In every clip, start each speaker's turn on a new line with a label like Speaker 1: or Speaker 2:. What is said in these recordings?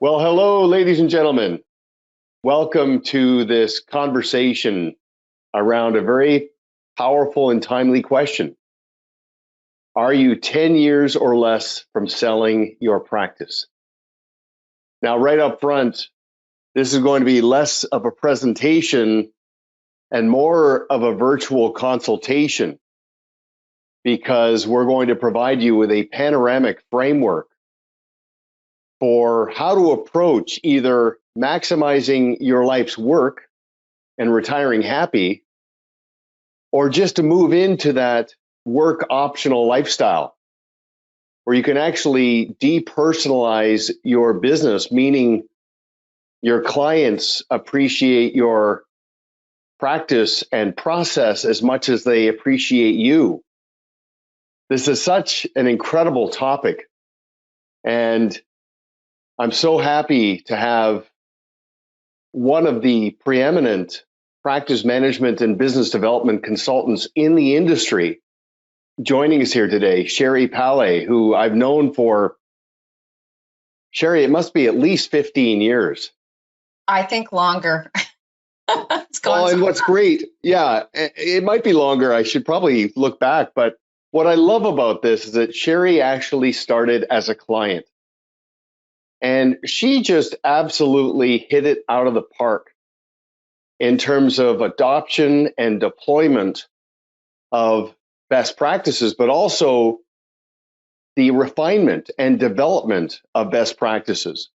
Speaker 1: Well, hello, ladies and gentlemen. Welcome to this conversation around a very powerful and timely question. Are you 10 years or less from selling your practice? Now, right up front, this is going to be less of a presentation and more of a virtual consultation, because we're going to provide you with a panoramic framework for how to approach either maximizing your life's work and retiring happy, or just to move into that work optional lifestyle where you can actually depersonalize your business, meaning your clients appreciate your practice and process as much as they appreciate you. This is such an incredible topic, and I'm so happy to have one of the preeminent practice management and business development consultants in the industry joining us here today, Sherri Palle, who I've known for, Sherri, it must be at least 15 years.
Speaker 2: I think longer.
Speaker 1: And what's great, it might be longer. I should probably look back, but what I love about this is that Sherri actually started as a client. And she just absolutely hit it out of the park in terms of adoption and deployment of best practices, but also the refinement and development of best practices.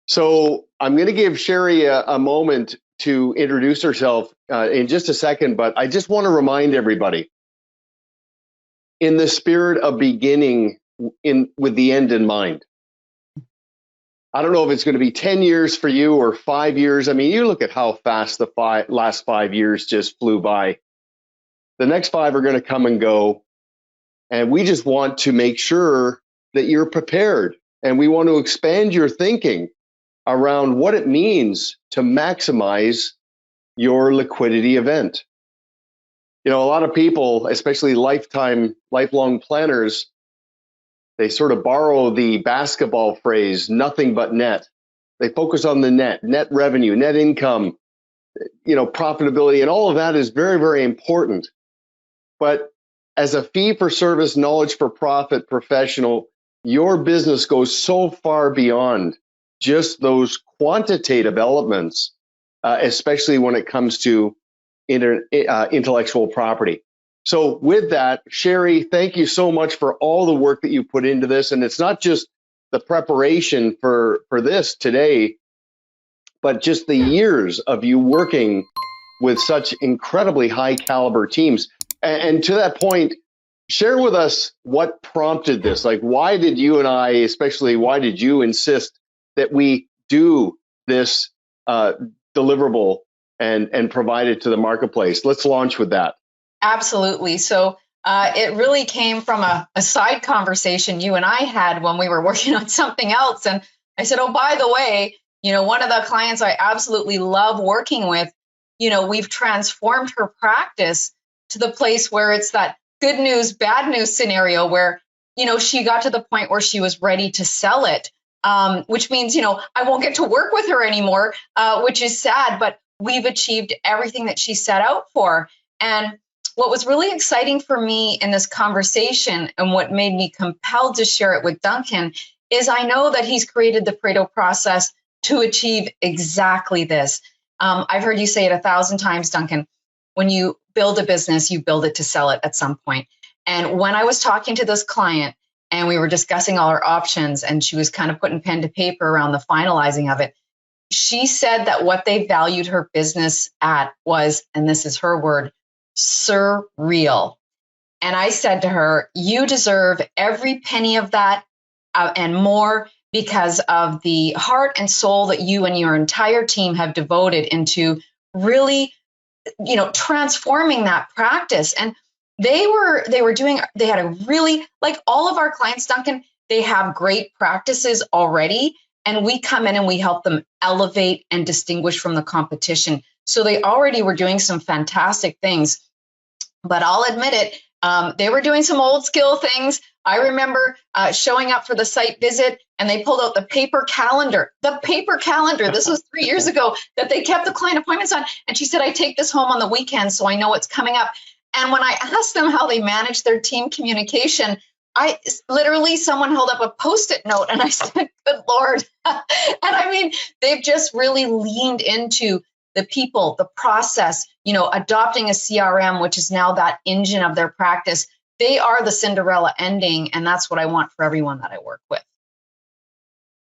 Speaker 1: So I'm going to give Sherri a moment to introduce herself in just a second, but I just want to remind everybody, in the spirit of beginning with the end in mind. I don't know if it's going to be 10 years for you or 5 years. I mean, you look at how fast the last 5 years just flew by. The next 5 are going to come and go. And we just want to make sure that you're prepared. And we want to expand your thinking around what it means to maximize your liquidity event. You know, a lot of people, especially lifelong planners, they sort of borrow the basketball phrase, nothing but net. They focus on the net revenue, net income, profitability, and all of that is very, very important. But as a fee-for-service, knowledge-for-profit professional, your business goes so far beyond just those quantitative elements, especially when it comes to intellectual property. So with that, Sherri, thank you so much for all the work that you put into this. And it's not just the preparation for this today, but just the years of you working with such incredibly high caliber teams. And to that point, share with us what prompted this. Like, why did you and I, especially, why did you insist that we do this deliverable and provide it to the marketplace? Let's launch with that.
Speaker 2: Absolutely. So it really came from a side conversation you and I had when we were working on something else. And I said, oh, by the way, one of the clients I absolutely love working with, we've transformed her practice to the place where it's that good news, bad news scenario where, she got to the point where she was ready to sell it, which means, I won't get to work with her anymore, which is sad, but we've achieved everything that she set out for. And what was really exciting for me in this conversation and what made me compelled to share it with Duncan is I know that he's created the Pareto process to achieve exactly this. I've heard you say it 1,000 times, Duncan. When you build a business, you build it to sell it at some point. And when I was talking to this client and we were discussing all our options and she was kind of putting pen to paper around the finalizing of it, she said that what they valued her business at was, and this is her word, surreal. And I said to her, you deserve every penny of that and more, because of the heart and soul that you and your entire team have devoted into really, transforming that practice. And they had a really, like all of our clients, Duncan, they have great practices already. And we come in and we help them elevate and distinguish from the competition. So they already were doing some fantastic things. But I'll admit it, they were doing some old skill things. I remember showing up for the site visit, and they pulled out the paper calendar. The paper calendar. This was 3 years ago that they kept the client appointments on. And she said, I take this home on the weekend, so I know what's coming up. And when I asked them how they manage their team communication, I literally, someone held up a Post-it note, and I said, good Lord. And I mean, they've just really leaned into the people, the process, adopting a CRM, which is now that engine of their practice. They are the Cinderella ending, and that's what I want for everyone that I work with.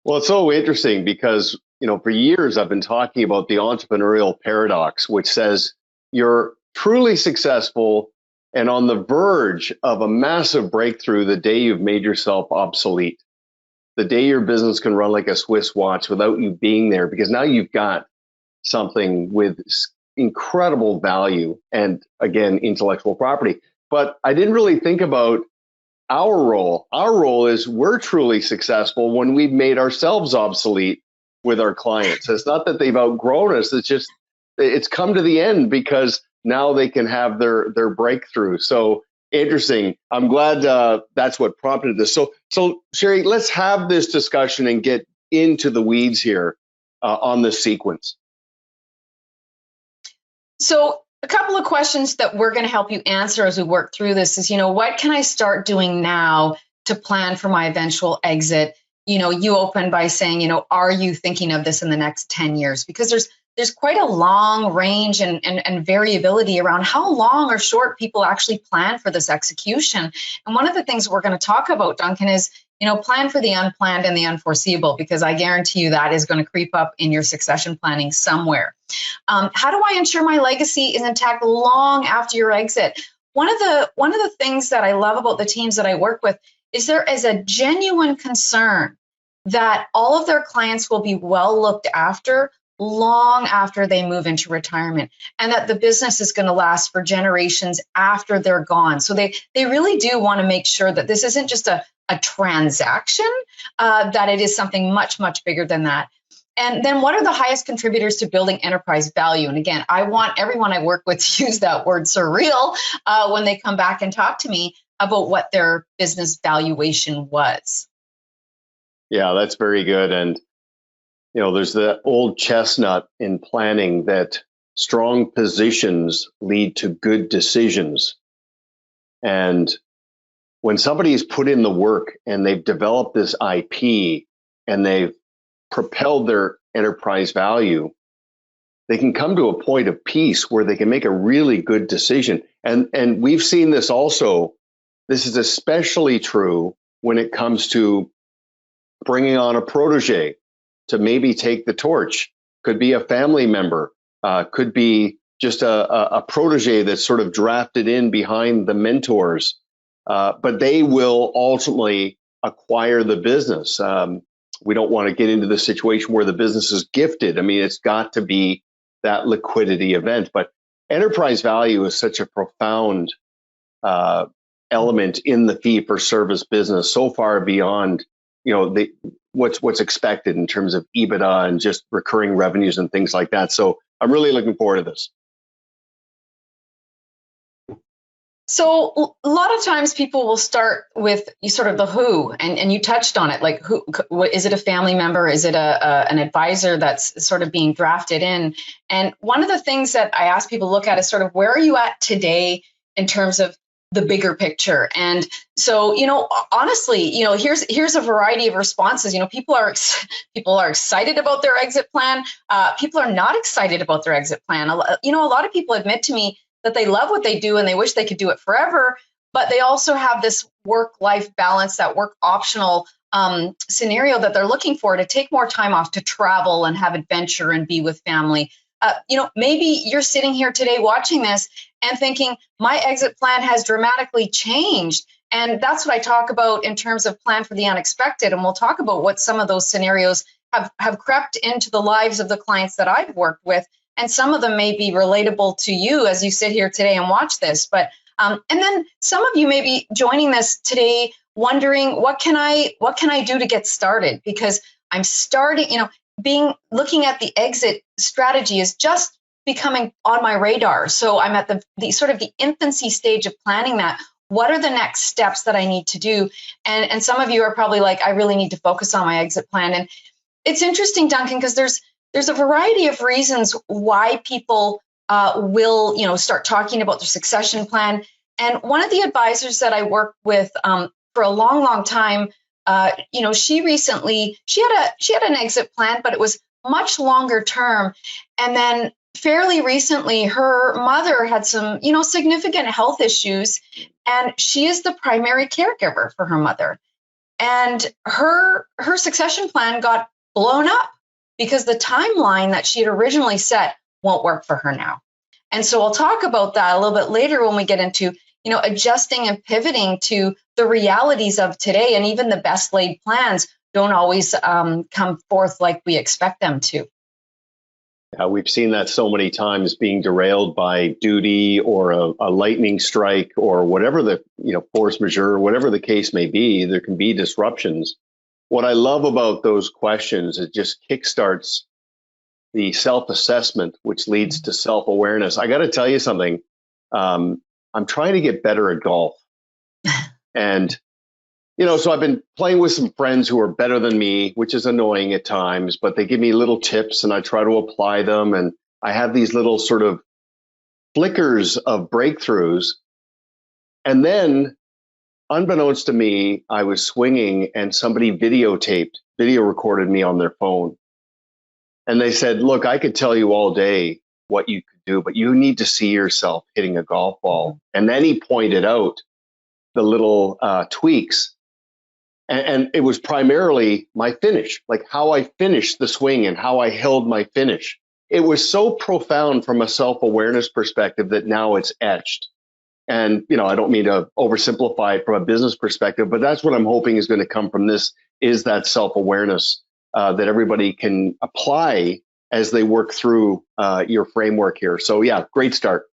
Speaker 1: Well, it's so interesting because, for years I've been talking about the entrepreneurial paradox, which says you're truly successful and on the verge of a massive breakthrough the day you've made yourself obsolete, the day your business can run like a Swiss watch without you being there, because now you've got something with incredible value and, again, intellectual property. But I didn't really think about our role. Our role is we're truly successful when we've made ourselves obsolete with our clients. It's not that they've outgrown us. It's just it's come to the end because now they can have their breakthrough. So interesting. I'm glad that's what prompted this. So Sherri, let's have this discussion and get into the weeds here on this sequence.
Speaker 2: So a couple of questions that we're going to help you answer as we work through this is, what can I start doing now to plan for my eventual exit? You open by saying, are you thinking of this in the next 10 years? Because there's quite a long range and variability around how long or short people actually plan for this execution. And one of the things we're going to talk about, Duncan, is, plan for the unplanned and the unforeseeable, because I guarantee you that is going to creep up in your succession planning somewhere. How do I ensure my legacy is intact long after your exit? One of the things that I love about the teams that I work with is there is a genuine concern that all of their clients will be well looked after long after they move into retirement, and that the business is going to last for generations after they're gone. So they really do want to make sure that this isn't just a transaction, that it is something much, much bigger than that. And then what are the highest contributors to building enterprise value? And again, I want everyone I work with to use that word surreal when they come back and talk to me about what their business valuation was.
Speaker 1: Yeah, that's very good. And there's the old chestnut in planning that strong positions lead to good decisions. And when somebody's put in the work and they've developed this IP and they've propelled their enterprise value, they can come to a point of peace where they can make a really good decision. And we've seen this also. This is especially true when it comes to bringing on a protege to maybe take the torch. Could be a family member, could be just a protege that's sort of drafted in behind the mentors, but they will ultimately acquire the business. We don't want to get into the situation where the business is gifted. I mean, it's got to be that liquidity event, but enterprise value is such a profound element in the fee-for-service business, so far beyond what's expected in terms of EBITDA and just recurring revenues and things like that. So I'm really looking forward to this.
Speaker 2: So a lot of times people will start with sort of the who, and you touched on it, like who, is it a family member? Is it an advisor that's sort of being drafted in? And one of the things that I ask people to look at is sort of where are you at today in terms of the bigger picture. And so, honestly, here's a variety of responses. People are excited about their exit plan. People are not excited about their exit plan. A lot of people admit to me that they love what they do and they wish they could do it forever, but they also have this work-life balance, that work optional scenario that they're looking for to take more time off to travel and have adventure and be with family. Maybe you're sitting here today watching this and thinking, my exit plan has dramatically changed. And that's what I talk about in terms of plan for the unexpected. And we'll talk about what some of those scenarios have crept into the lives of the clients that I've worked with. And some of them may be relatable to you as you sit here today and watch this. But and then some of you may be joining this today wondering, what can I do to get started? Because I'm starting, looking at the exit strategy is just becoming on my radar. So I'm at the sort of the infancy stage of planning that. what are the next steps that I need to do? And some of you are probably like, I really need to focus on my exit plan. And it's interesting, Duncan, because there's a variety of reasons why people will, start talking about their succession plan. And one of the advisors that I work with for a long, long time, she recently, she had an exit plan, but it was much longer term. And then fairly recently, her mother had some, significant health issues, and she is the primary caregiver for her mother. And her succession plan got blown up because the timeline that she had originally set won't work for her now. And so I'll talk about that a little bit later when we get into, adjusting and pivoting to the realities of today. And even the best laid plans don't always come forth like we expect them to.
Speaker 1: We've seen that so many times, being derailed by duty or a lightning strike or whatever the, force majeure, whatever the case may be. There can be disruptions. What I love about those questions, it just kickstarts the self-assessment, which leads to self-awareness. I got to tell you something. I'm trying to get better at golf. And, so I've been playing with some friends who are better than me, which is annoying at times, but they give me little tips and I try to apply them. And I have these little sort of flickers of breakthroughs. And then, unbeknownst to me, I was swinging and somebody video recorded me on their phone. And they said, look, I could tell you all day what you could do, but you need to see yourself hitting a golf ball. And then he pointed out the little tweaks. And it was primarily my finish, like how I finished the swing and how I held my finish. It was so profound from a self-awareness perspective that now it's etched. And, I don't mean to oversimplify it from a business perspective, but that's what I'm hoping is going to come from this, is that self-awareness that everybody can apply as they work through your framework here. So yeah, great start.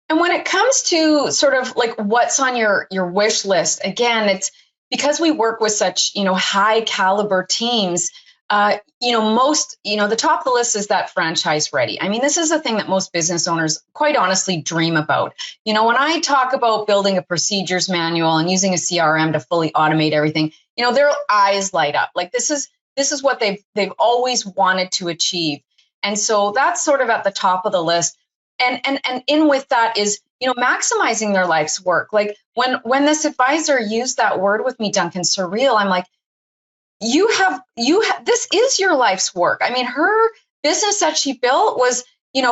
Speaker 2: And when it comes to sort of like what's on your wish list, again, it's because we work with such, high caliber teams, most, the top of the list is that franchise ready. I mean, this is the thing that most business owners quite honestly dream about. When I talk about building a procedures manual and using a CRM to fully automate everything, their eyes light up. Like this is what they've always wanted to achieve. And so that's sort of at the top of the list. And in with that is, maximizing their life's work. Like when this advisor used that word with me, Duncan, surreal, I'm like, you have, this is your life's work. I mean, her business that she built was,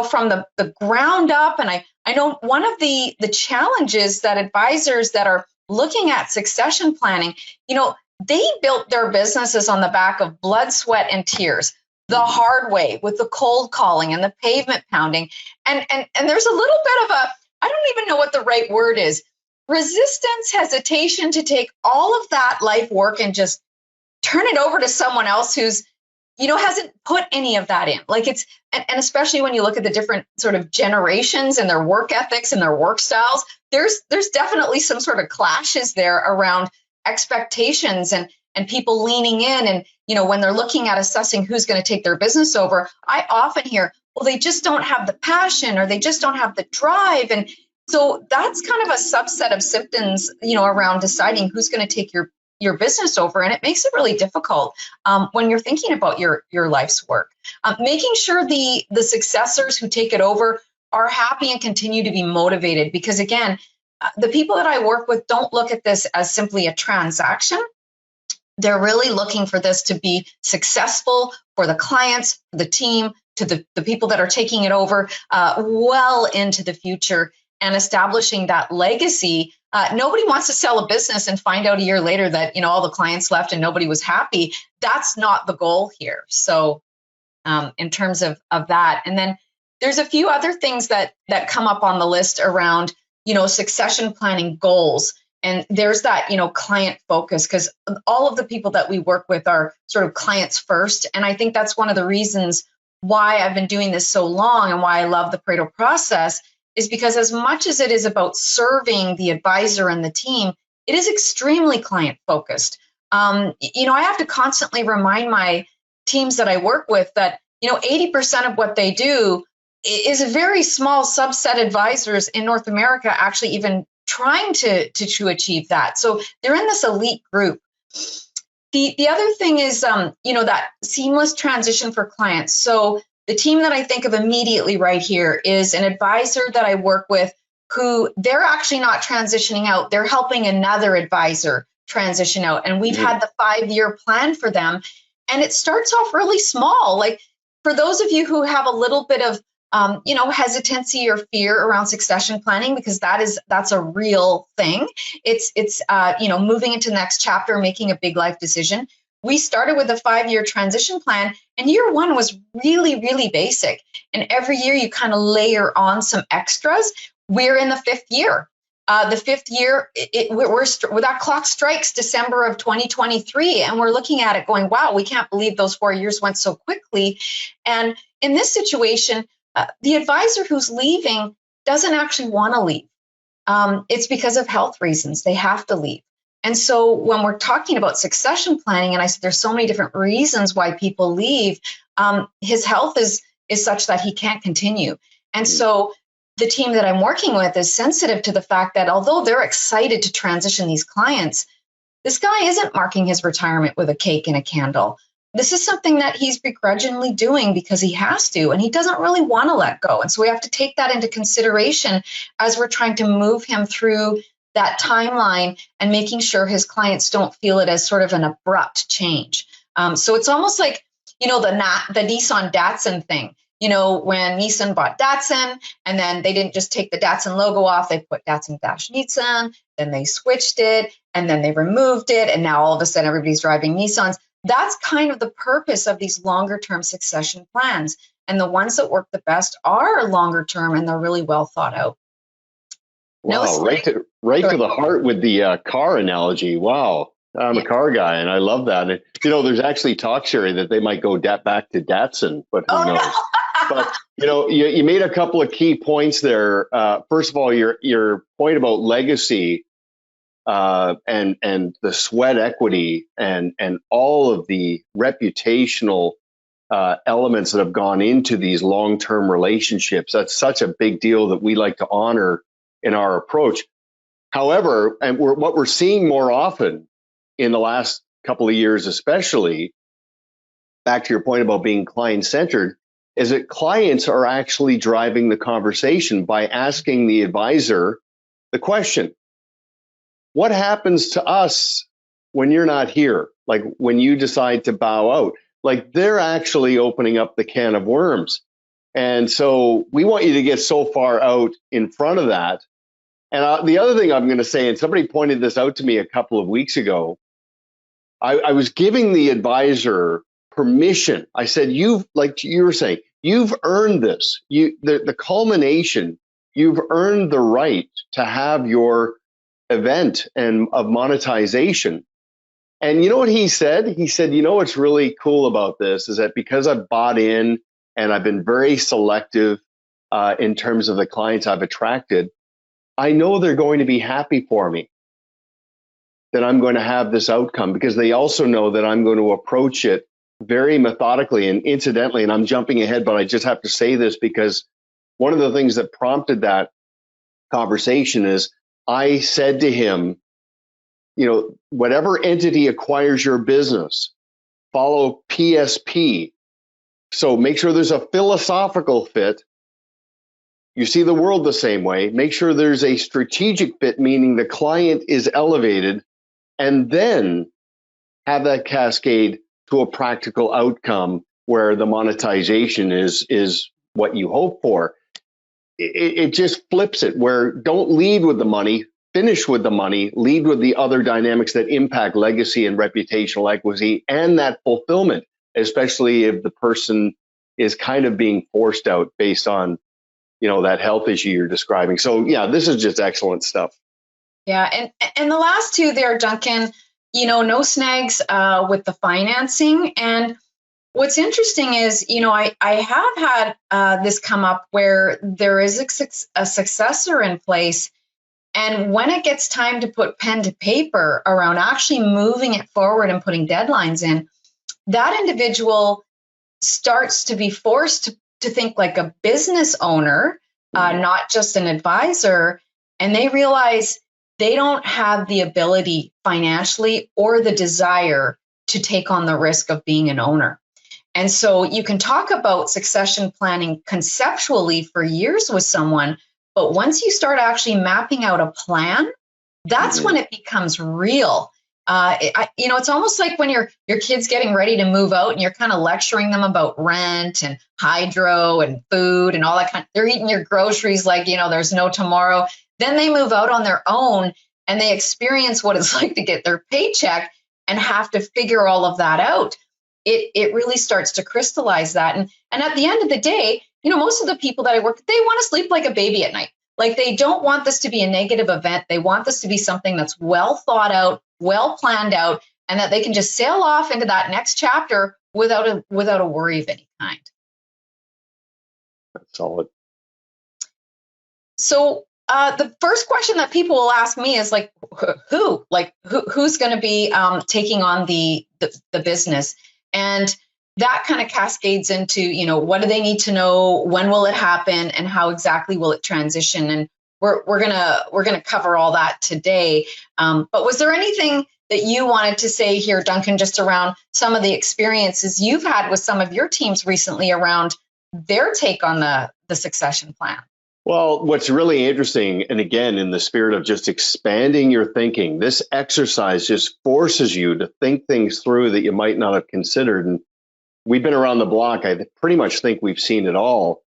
Speaker 2: from the ground up. And I know one of the challenges that advisors that are looking at succession planning, they built their businesses on the back of blood, sweat, and tears, the hard way, with the cold calling and the pavement pounding. And there's a little bit of I don't even know what the right word is, resistance, hesitation to take all of that life work and just turn it over to someone else who's, hasn't put any of that in. Like and especially when you look at the different sort of generations and their work ethics and their work styles, there's definitely some sort of clashes there around expectations and people leaning in. And, when they're looking at assessing who's going to take their business over, I often hear, well, they just don't have the passion or they just don't have the drive. And so that's kind of a subset of symptoms, around deciding who's going to take your business over. And it makes it really difficult when you're thinking about your life's work. Making sure the successors who take it over are happy and continue to be motivated, because again, the people that I work with don't look at this as simply a transaction. They're really looking for this to be successful for the clients, for the team, to the people that are taking it over well into the future, and establishing that legacy. Nobody wants to sell a business and find out a year later that, all the clients left and nobody was happy. That's not the goal here. So in terms of that, and then there's a few other things that come up on the list around, succession planning goals. And there's that, client focus, because all of the people that we work with are sort of clients first. And I think that's one of the reasons why I've been doing this so long and why I love the Pareto process, is because as much as it is about serving the advisor and the team, it is extremely client focused. I have to constantly remind my teams that I work with that, 80% of what they do is a very small subset advisors in North America actually even trying to achieve that. So they're in this elite group. The other thing is, that seamless transition for clients. So the team that I think of immediately right here is an advisor that I work with who they're actually not transitioning out. They're helping another advisor transition out. And we've had the 5-year plan for them. And it starts off really small. Like for those of you who have a little bit of hesitancy or fear around succession planning, because that's a real thing. It's moving into the next chapter, making a big life decision. We started with a 5-year transition plan, and year 1 was really, really basic. And every year you kind of layer on some extras. We're in the 5th year. The 5th year, that clock strikes December of 2023, and we're looking at it going, wow, we can't believe those 4 years went so quickly. And in this situation, the advisor who's leaving doesn't actually want to leave. It's because of health reasons. They have to leave. And so when we're talking about succession planning, and I said there's so many different reasons why people leave, his health is such that he can't continue. And so the team that I'm working with is sensitive to the fact that although they're excited to transition these clients, this guy isn't marking his retirement with a cake and a candle. This is something that he's begrudgingly doing because he has to, and he doesn't really want to let go. And so we have to take that into consideration as we're trying to move him through that timeline and making sure his clients don't feel it as sort of an abrupt change. So it's almost like, the Nissan Datsun thing. When Nissan bought Datsun, and then they didn't just take the Datsun logo off, they put Datsun-Nissan, then they switched it, and then they removed it, and now all of a sudden everybody's driving Nissans. That's kind of the purpose of these longer term succession plans. And the ones that work the best are longer term, and they're really well thought out.
Speaker 1: Wow, right to the heart with the car analogy. Wow. I'm a car guy, and I love that. And, there's actually talk, Sherri, that they might go back to Datsun, but who knows? No. But, you made a couple of key points there. First of all, your point about legacy and the sweat equity and all of the reputational elements that have gone into these long-term relationships. That's such a big deal that we like to honor in our approach. However, and what we're seeing more often in the last couple of years, especially, back to your point about being client-centered, is that clients are actually driving the conversation by asking the advisor the question, what happens to us when you're not here? Like when you decide to bow out, like they're actually opening up the can of worms. And so we want you to get so far out in front of that. And the other thing I'm going to say, and somebody pointed this out to me a couple of weeks ago, I was giving the advisor permission. I said, like you were saying, you've earned this. The culmination, you've earned the right to have your event and of monetization. And you know what he said? He said, what's really cool about this is that because I've bought in and I've been very selective in terms of the clients I've attracted, I know they're going to be happy for me, that I'm going to have this outcome, because they also know that I'm going to approach it very methodically. And incidentally, and I'm jumping ahead, but I just have to say this because one of the things that prompted that conversation is I said to him, whatever entity acquires your business, follow PSP. So make sure there's a philosophical fit. You see the world the same way. Make sure there's a strategic fit, meaning the client is elevated, and then have that cascade to a practical outcome where the monetization is what you hope for. It just flips it, where don't lead with the money, finish with the money, lead with the other dynamics that impact legacy and reputational equity and that fulfillment, especially if the person is kind of being forced out based on, that health issue you're describing. So yeah, this is just excellent stuff.
Speaker 2: Yeah. And the last two there, Duncan, no snags with the financing. And what's interesting is, I have had this come up where there is a successor in place. And when it gets time to put pen to paper around actually moving it forward and putting deadlines in, that individual starts to be forced to think like a business owner, not just an advisor. and they realize they don't have the ability financially or the desire to take on the risk of being an owner. And so you can talk about succession planning conceptually for years with someone, but once you start actually mapping out a plan, that's when it becomes real. It's almost like when your kid's getting ready to move out and you're kind of lecturing them about rent and hydro and food and all that they're eating your groceries like, there's no tomorrow. Then they move out on their own and they experience what it's like to get their paycheck and have to figure all of that out. It really starts to crystallize that. And at the end of the day, most of the people that I work with, they want to sleep like a baby at night. Like they don't want this to be a negative event. They want this to be something that's well thought out, well planned out, and that they can just sail off into that next chapter without a worry of any kind.
Speaker 1: That's solid.
Speaker 2: So the first question that people will ask me is like, who's going to be taking on the business? And that kind of cascades into, what do they need to know? When will it happen? And how exactly will it transition? And we're gonna cover all that today. But was there anything that you wanted to say here, Duncan, just around some of the experiences you've had with some of your teams recently around their take on the succession plan?
Speaker 1: Well, what's really interesting, and again, in the spirit of just expanding your thinking, this exercise just forces you to think things through that you might not have considered. And we've been around the block. I pretty much think we've seen it all.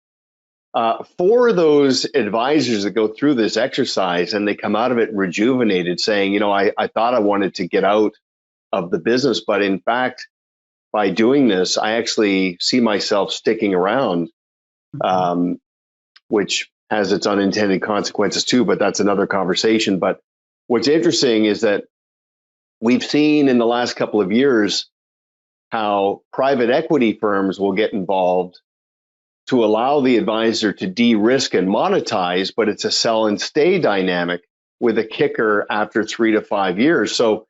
Speaker 1: For those advisors that go through this exercise and they come out of it rejuvenated, saying, I thought I wanted to get out of the business, but in fact, by doing this, I actually see myself sticking around, which has its unintended consequences too, but that's another conversation. But what's interesting is that we've seen in the last couple of years how private equity firms will get involved to allow the advisor to de-risk and monetize, but it's a sell and stay dynamic with a kicker after 3 to 5 years. So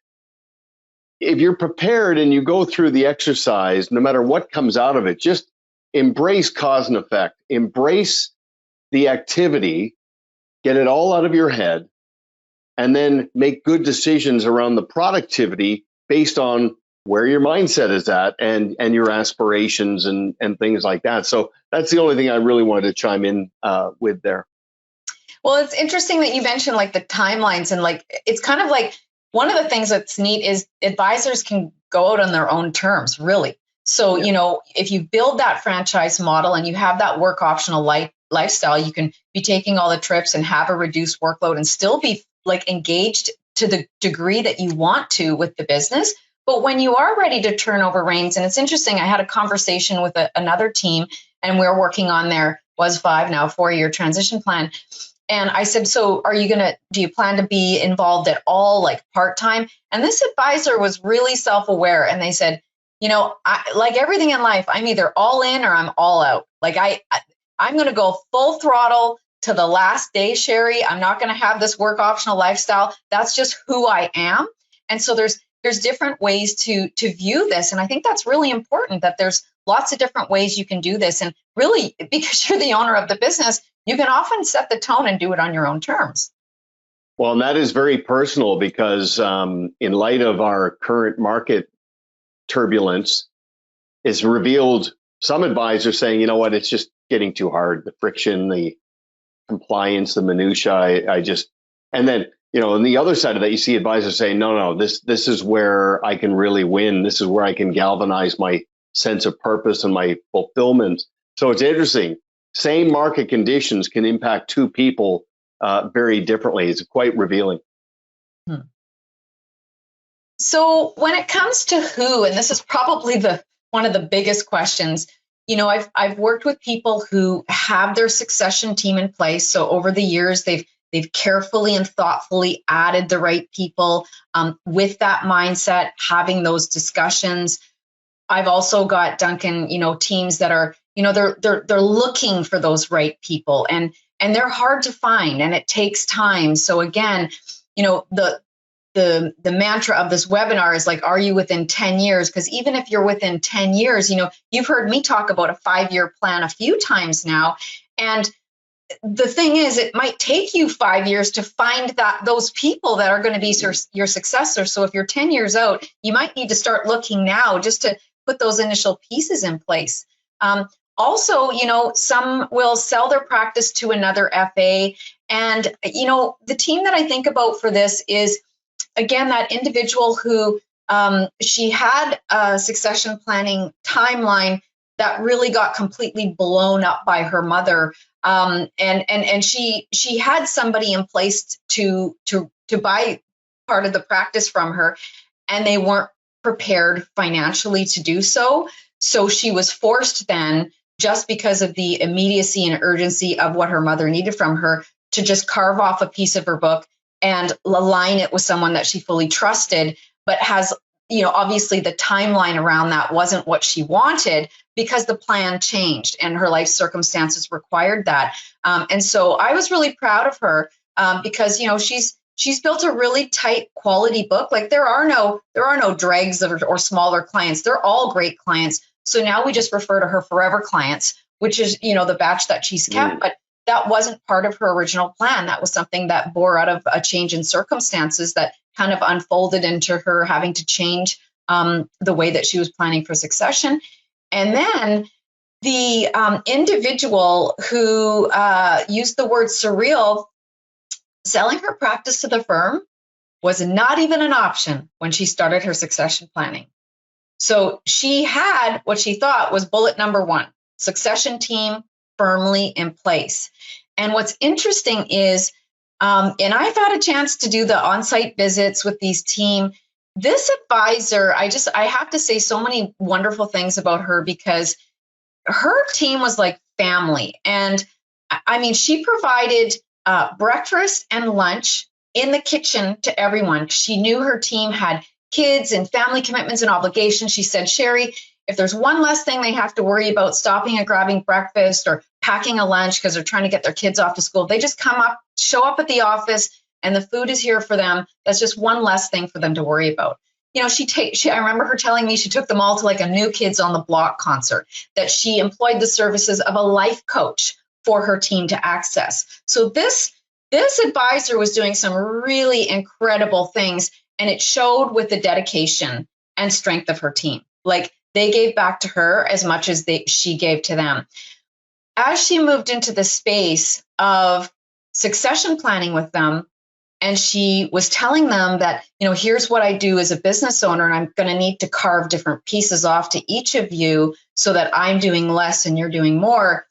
Speaker 1: if you're prepared and you go through the exercise, no matter what comes out of it, just embrace cause and effect, embrace the activity, get it all out of your head, and then make good decisions around the productivity based on where your mindset is at and your aspirations and things like that. So that's the only thing I really wanted to chime in with there.
Speaker 2: Well, it's interesting that you mentioned like the timelines, and like it's kind of like one of the things that's neat is advisors can go out on their own terms, really. So, if you build that franchise model and you have that work optional lifestyle, you can be taking all the trips and have a reduced workload and still be like engaged to the degree that you want to with the business. But when you are ready to turn over reins, and it's interesting, I had a conversation with another team and we're working on their 4-year transition plan. And I said, so do you plan to be involved at all, like part-time? And this advisor was really self-aware. And they said, like everything in life, I'm either all in or I'm all out. Like I'm going to go full throttle to the last day, Sherri. I'm not going to have this work optional lifestyle. That's just who I am. And so there's different ways to view this. And I think that's really important, that there's lots of different ways you can do this. And really, because you're the owner of the business, you can often set the tone and do it on your own terms.
Speaker 1: Well, and that is very personal because in light of our current market turbulence, it's revealed some advisors saying, it's just getting too hard. The friction, the compliance, the minutiae, and then, on the other side of that, you see advisors saying, no, this is where I can really win. This is where I can galvanize my sense of purpose and my fulfillment. So it's interesting. Same market conditions can impact two people very differently. It's quite revealing.
Speaker 2: So when it comes to who, and this is probably one of the biggest questions, I've worked with people who have their succession team in place. So over the years, they've carefully and thoughtfully added the right people with that mindset, having those discussions. I've also got, Duncan, teams that are, they're looking for those right people, and they're hard to find, and it takes time. So again, the mantra of this webinar is like, are you within 10 years? Because even if you're within 10 years, you've heard me talk about a 5-year plan a few times now. And the thing is, it might take you 5 years to find those people that are going to be your successors. So if you're 10 years out, you might need to start looking now just to put those initial pieces in place. Also, some will sell their practice to another FA. And, the team that I think about for this is, again, that individual who she had a succession planning timeline that really got completely blown up by her mother. And she had somebody in place to buy part of the practice from her, and they weren't prepared financially to do so. So she was forced then, just because of the immediacy and urgency of what her mother needed from her, to just carve off a piece of her book and align it with someone that she fully trusted, but has, obviously the timeline around that wasn't what she wanted because the plan changed and her life circumstances required that. And so I was really proud of her because, she's built a really tight quality book. Like there are no dregs or smaller clients. They're all great clients. So now we just refer to her forever clients, which is, the batch that she's kept. But that wasn't part of her original plan. That was something that bore out of a change in circumstances that kind of unfolded into her having to change the way that she was planning for succession. And then the individual who used the word surreal, selling her practice to the firm was not even an option when she started her succession planning. So she had what she thought was bullet number 1, succession team firmly in place. And what's interesting is, and I've had a chance to do the on-site visits with these team. This advisor, I have to say so many wonderful things about her because her team was like family. And I mean, she provided breakfast and lunch in the kitchen to everyone. She knew her team had kids and family commitments and obligations. She said, Sherri, if there's one less thing they have to worry about, stopping and grabbing breakfast or packing a lunch because they're trying to get their kids off to school, they just show up at the office and the food is here for them. That's just one less thing for them to worry about. I remember her telling me she took them all to like a New Kids on the Block concert, that she employed the services of a life coach for her team to access. So this advisor was doing some really incredible things, and it showed with the dedication and strength of her team. Like they gave back to her as much as she gave to them. As she moved into the space of succession planning with them, and she was telling them that, here's what I do as a business owner, and I'm going to need to carve different pieces off to each of you so that I'm doing less and you're doing more.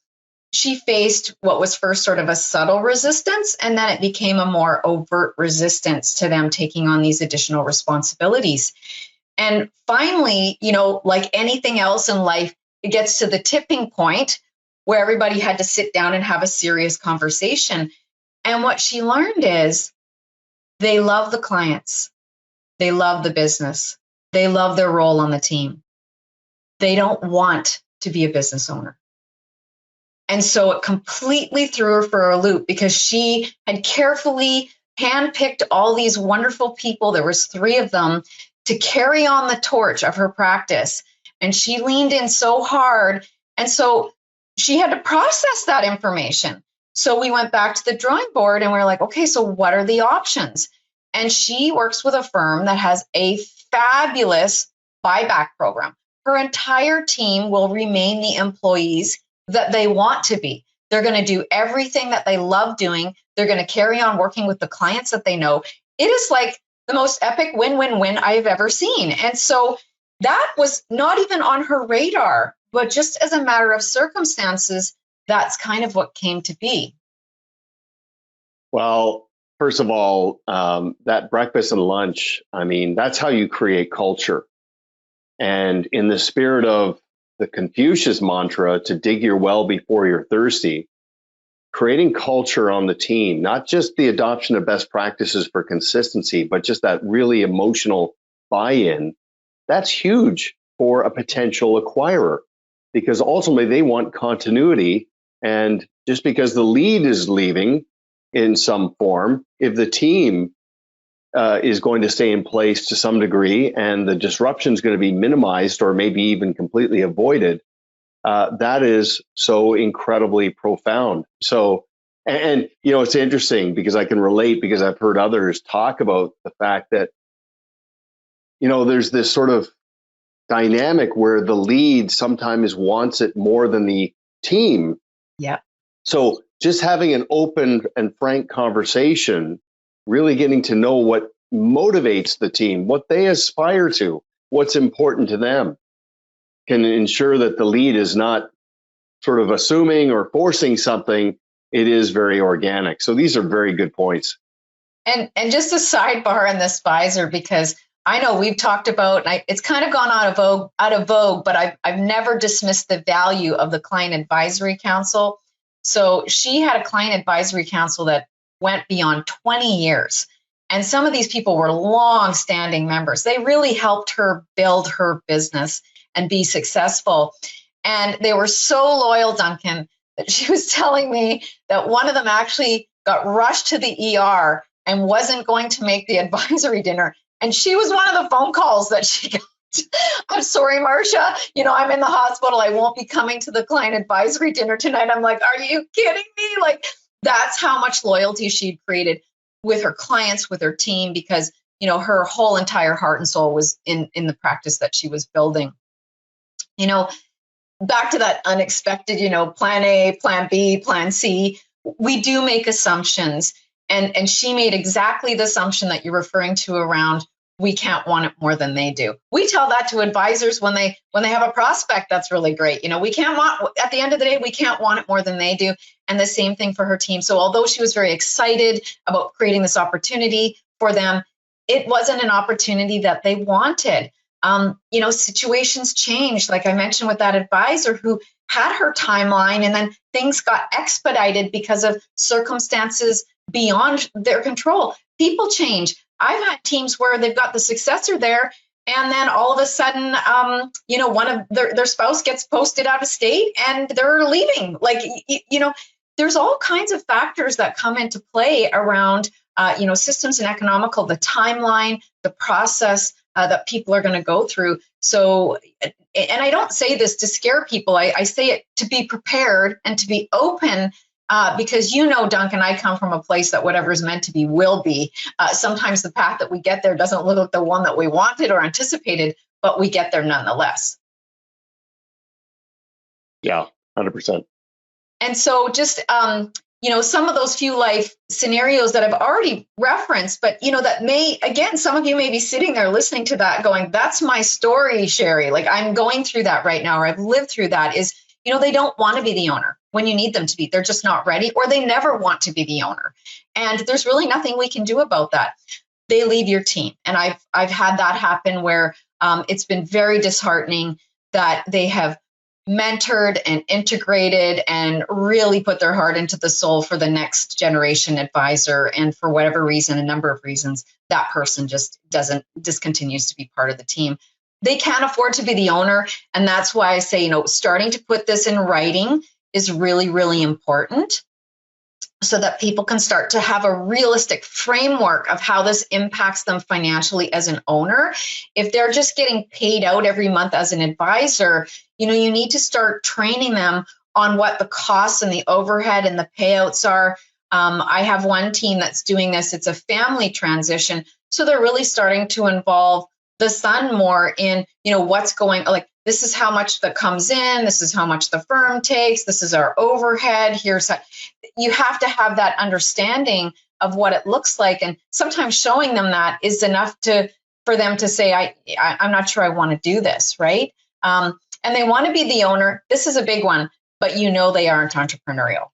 Speaker 2: She faced what was first sort of a subtle resistance, and then it became a more overt resistance to them taking on these additional responsibilities. And finally, like anything else in life, it gets to the tipping point where everybody had to sit down and have a serious conversation. And what she learned is they love the clients. They love the business. They love their role on the team. They don't want to be a business owner. And so it completely threw her for a loop because she had carefully handpicked all these wonderful people. There was 3 of them to carry on the torch of her practice. And she leaned in so hard. And so she had to process that information. So we went back to the drawing board and we were like, okay, so what are the options? And she works with a firm that has a fabulous buyback program. Her entire team will remain the employees that they want to be. They're going to do everything that they love doing. They're going to carry on working with the clients that they know. It is like the most epic win-win-win I have ever seen. And so that was not even on her radar, but just as a matter of circumstances, that's kind of what came to be.
Speaker 1: Well, first of all, that breakfast and lunch, I mean, that's how you create culture. And in the spirit of the Confucius mantra, to dig your well before you're thirsty, creating culture on the team, not just the adoption of best practices for consistency, but just that really emotional buy-in, that's huge for a potential acquirer, because ultimately they want continuity. And just because the lead is leaving in some form, if the team is going to stay in place to some degree and the disruption is going to be minimized or maybe even completely avoided, that is so incredibly profound. So And you know, it's interesting because I can relate because I've heard others talk about the fact that, you know, there's this sort of dynamic where the lead sometimes wants it more than the team.
Speaker 2: Yeah.
Speaker 1: So just having an open and frank conversation, really getting to know what motivates the team, what they aspire to, what's important to them, can ensure that the lead is not sort of assuming or forcing something. It is very organic. So these are very good points.
Speaker 2: And just a sidebar on this advisor, because I know we've talked about, and it's kind of gone out of vogue, but I've never dismissed the value of the client advisory council. So she had a client advisory council that went beyond 20 years. And some of these people were long-standing members. They really helped her build her business and be successful. And they were so loyal, Duncan, that she was telling me that one of them actually got rushed to the ER and wasn't going to make the advisory dinner. And she was one of the phone calls that she got. I'm sorry, Marcia, you know, I'm in the hospital. I won't be coming to the client advisory dinner tonight. I'm like, are you kidding me? Like, that's how much loyalty she'd created with her clients, with her team, because, you know, her whole entire heart and soul was in the practice that she was building. You know, back to that unexpected, you know, plan A, plan B, plan C, we do make assumptions. And she made exactly the assumption that you're referring to around, we can't want it more than they do. We tell that to advisors when they have a prospect that's really great. You know, we can't want, at the end of the day, we can't want it more than they do. And the same thing for her team. So although she was very excited about creating this opportunity for them, it wasn't an opportunity that they wanted. You know, situations changed, like I mentioned with that advisor who had her timeline, and then things got expedited because of circumstances beyond their control. People change. I've had teams where they've got the successor there, and then all of a sudden, you know, one of their spouse gets posted out of state and they're leaving. Like, you know, there's all kinds of factors that come into play around, you know, systems and economical, the timeline, the process that people are going to go through. So, and I don't say this to scare people. I say it to be prepared and to be open, because, you know, Duncan, I come from a place that whatever is meant to be will be. Sometimes the path that we get there doesn't look like the one that we wanted or anticipated, but we get there nonetheless.
Speaker 1: Yeah, 100%.
Speaker 2: And so just, you know, some of those few life scenarios that I've already referenced, but, you know, that may, again, some of you may be sitting there listening to that going, that's my story, Sherri. Like, I'm going through that right now, or I've lived through that. Is, you know, they don't want to be the owner when you need them to be. They're just not ready, or they never want to be the owner. And there's really nothing we can do about that. They leave your team. And I've had that happen where it's been very disheartening that they have mentored and integrated and really put their heart into the soul for the next generation advisor. And for whatever reason, a number of reasons, that person just discontinues to be part of the team. They can't afford to be the owner. And that's why I say, you know, starting to put this in writing is really, really important, so that people can start to have a realistic framework of how this impacts them financially as an owner. If they're just getting paid out every month as an advisor, you know, you need to start training them on what the costs and the overhead and the payouts are. I have one team that's doing this. It's a family transition. So they're really starting to involve the son more in, you know, what's going, like, this is how much that comes in, this is how much the firm takes, this is our overhead, here's how. You have to have that understanding of what it looks like. And sometimes showing them that is enough for them to say, I'm not sure I want to do this, right? And they want to be the owner. This is a big one, but you know they aren't entrepreneurial.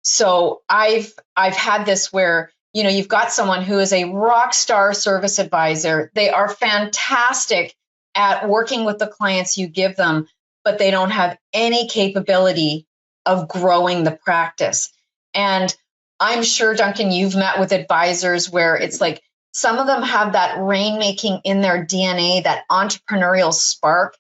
Speaker 2: So I've had this where, you know, you've got someone who is a rock star service advisor. They are fantastic at working with the clients you give them, but they don't have any capability of growing the practice. And I'm sure, Duncan, you've met with advisors where it's like some of them have that rainmaking in their DNA, that entrepreneurial spark.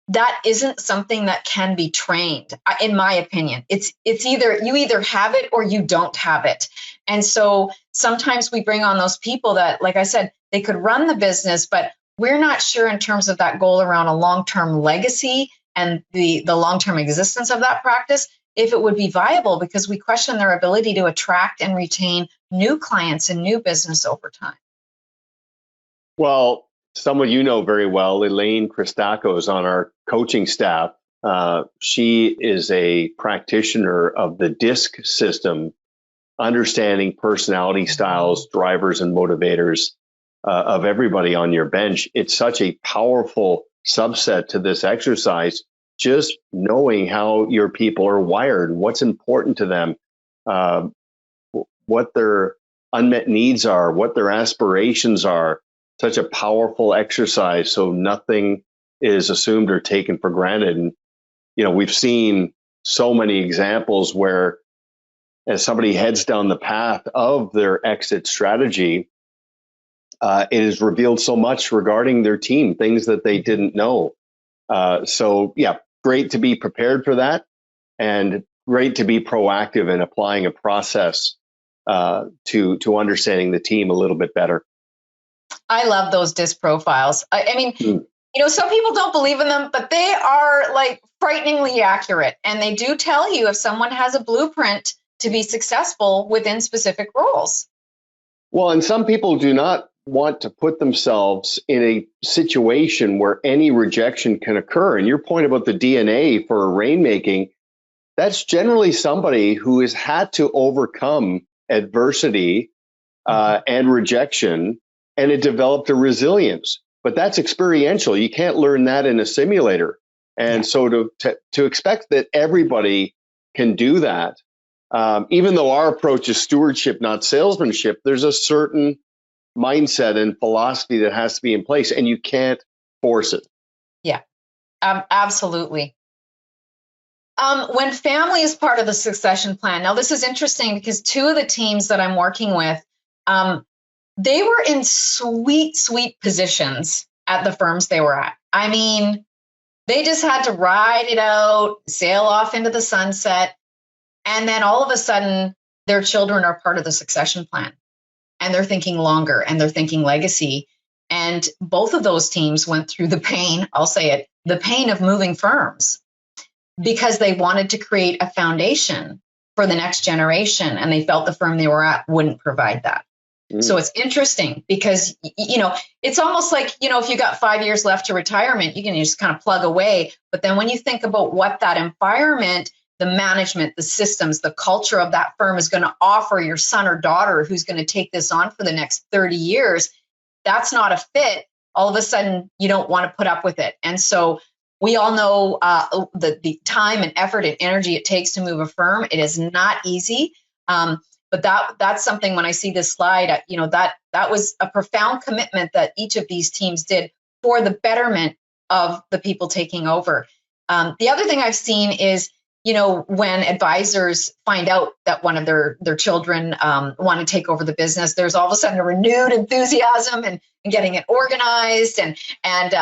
Speaker 2: That isn't something that can be trained, in my opinion. It's either you either have it or you don't have it. And so sometimes we bring on those people that, like I said, they could run the business, but we're not sure in terms of that goal around a long-term legacy and the long-term existence of that practice, if it would be viable, because we question their ability to attract and retain new clients and new business over time.
Speaker 1: Well, someone you know very well, Elaine Christaco, is on our coaching staff. She is a practitioner of the DISC system, understanding personality styles, drivers, and motivators of everybody on your bench. It's such a powerful subset to this exercise, just knowing how your people are wired, what's important to them, what their unmet needs are, what their aspirations are. Such a powerful exercise, so nothing is assumed or taken for granted. And we've seen so many examples where, as somebody heads down the path of their exit strategy, it has revealed so much regarding their team, things that they didn't know. So yeah, great to be prepared for that, and great to be proactive in applying a process to understanding the team a little bit better.
Speaker 2: I love those DISC profiles. I mean, some people don't believe in them, but they are like frighteningly accurate. And they do tell you if someone has a blueprint to be successful within specific roles.
Speaker 1: Well, and some people do not want to put themselves in a situation where any rejection can occur. And your point about the DNA for rainmaking, that's generally somebody who has had to overcome adversity and rejection, and it developed a resilience. But that's experiential. You can't learn that in a simulator. And so to expect that everybody can do that, even though our approach is stewardship, not salesmanship, there's a certain mindset and philosophy that has to be in place, and you can't force it.
Speaker 2: Yeah, absolutely. When family is part of the succession plan, now this is interesting because two of the teams that I'm working with, they were in sweet positions at the firms they were at. I mean, they just had to ride it out, sail off into the sunset. And then all of a sudden, their children are part of the succession plan. And they're thinking longer, and they're thinking legacy. And both of those teams went through the pain, I'll say it, the pain of moving firms, because they wanted to create a foundation for the next generation. And they felt the firm they were at wouldn't provide that. So it's interesting because, it's almost like, if you got 5 years left to retirement, you can just kind of plug away. But then when you think about what that environment, the management, the systems, the culture of that firm is going to offer your son or daughter who's going to take this on for the next 30 years, that's not a fit. All of a sudden, you don't want to put up with it. And so we all know the time and effort and energy it takes to move a firm. It is not easy. But that's something, when I see this slide, that was a profound commitment that each of these teams did for the betterment of the people taking over. The other thing I've seen is, when advisors find out that one of their children want to take over the business, there's all of a sudden a renewed enthusiasm and getting it organized. And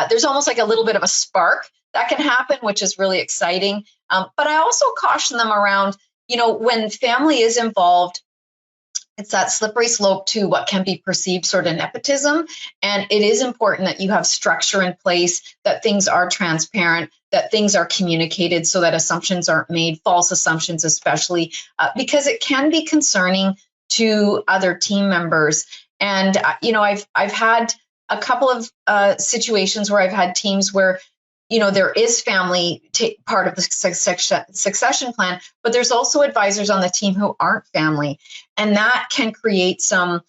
Speaker 2: there's almost like a little bit of a spark that can happen, which is really exciting. But I also caution them around, when family is involved, it's that slippery slope to what can be perceived sort of nepotism. And it is important that you have structure in place, that things are transparent, that things are communicated so that assumptions aren't made, false assumptions especially, because it can be concerning to other team members. And, I've had a couple of situations where I've had teams where, there is family part of the succession plan, but there's also advisors on the team who aren't family. And that can create some,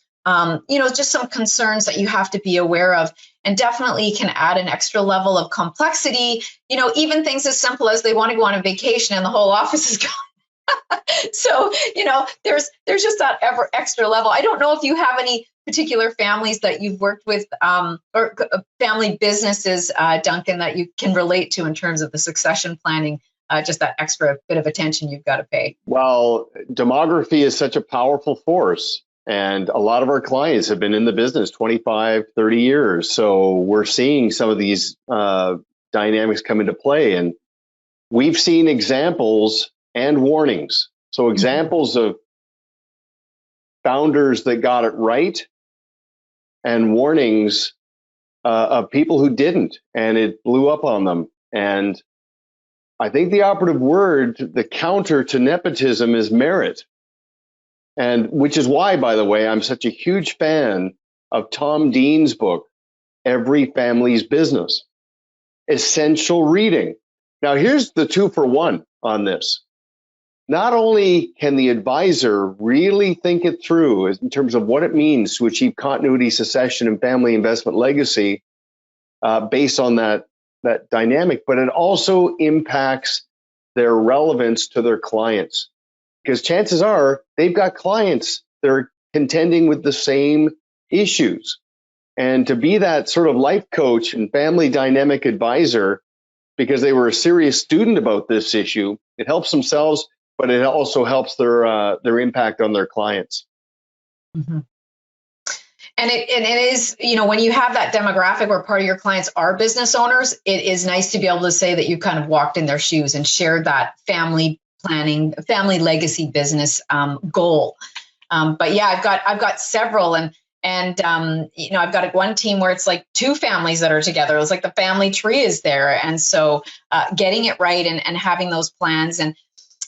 Speaker 2: just some concerns that you have to be aware of, and definitely can add an extra level of complexity. Even things as simple as they want to go on a vacation and the whole office is gone. So, there's just that extra level. I don't know if you have any particular families that you've worked with, or family businesses, Duncan, that you can relate to in terms of the succession planning, just that extra bit of attention you've got to pay.
Speaker 1: Well, demography is such a powerful force. And a lot of our clients have been in the business 25, 30 years. So we're seeing some of these dynamics come into play. And we've seen examples and warnings. So examples of founders that got it right, and warnings of people who didn't, and it blew up on them. And I think the operative word, the counter to nepotism, is merit. And which is why, by the way, I'm such a huge fan of Tom Dean's book, Every Family's Business. Essential reading. Now, here's the 2-for-1 on this. Not only can the advisor really think it through in terms of what it means to achieve continuity, succession, and family investment legacy based on that dynamic, but it also impacts their relevance to their clients. Because chances are they've got clients that are contending with the same issues. And to be that sort of life coach and family dynamic advisor, because they were a serious student about this issue, it helps themselves, but it also helps their impact on their clients.
Speaker 2: Mm-hmm. And it is, when you have that demographic where part of your clients are business owners, it is nice to be able to say that you kind of walked in their shoes and shared that family planning, family legacy business goal. But yeah, I've got several, and I've got one team where it's like 2 families that are together. It's like the family tree is there, and so getting it right and having those plans. And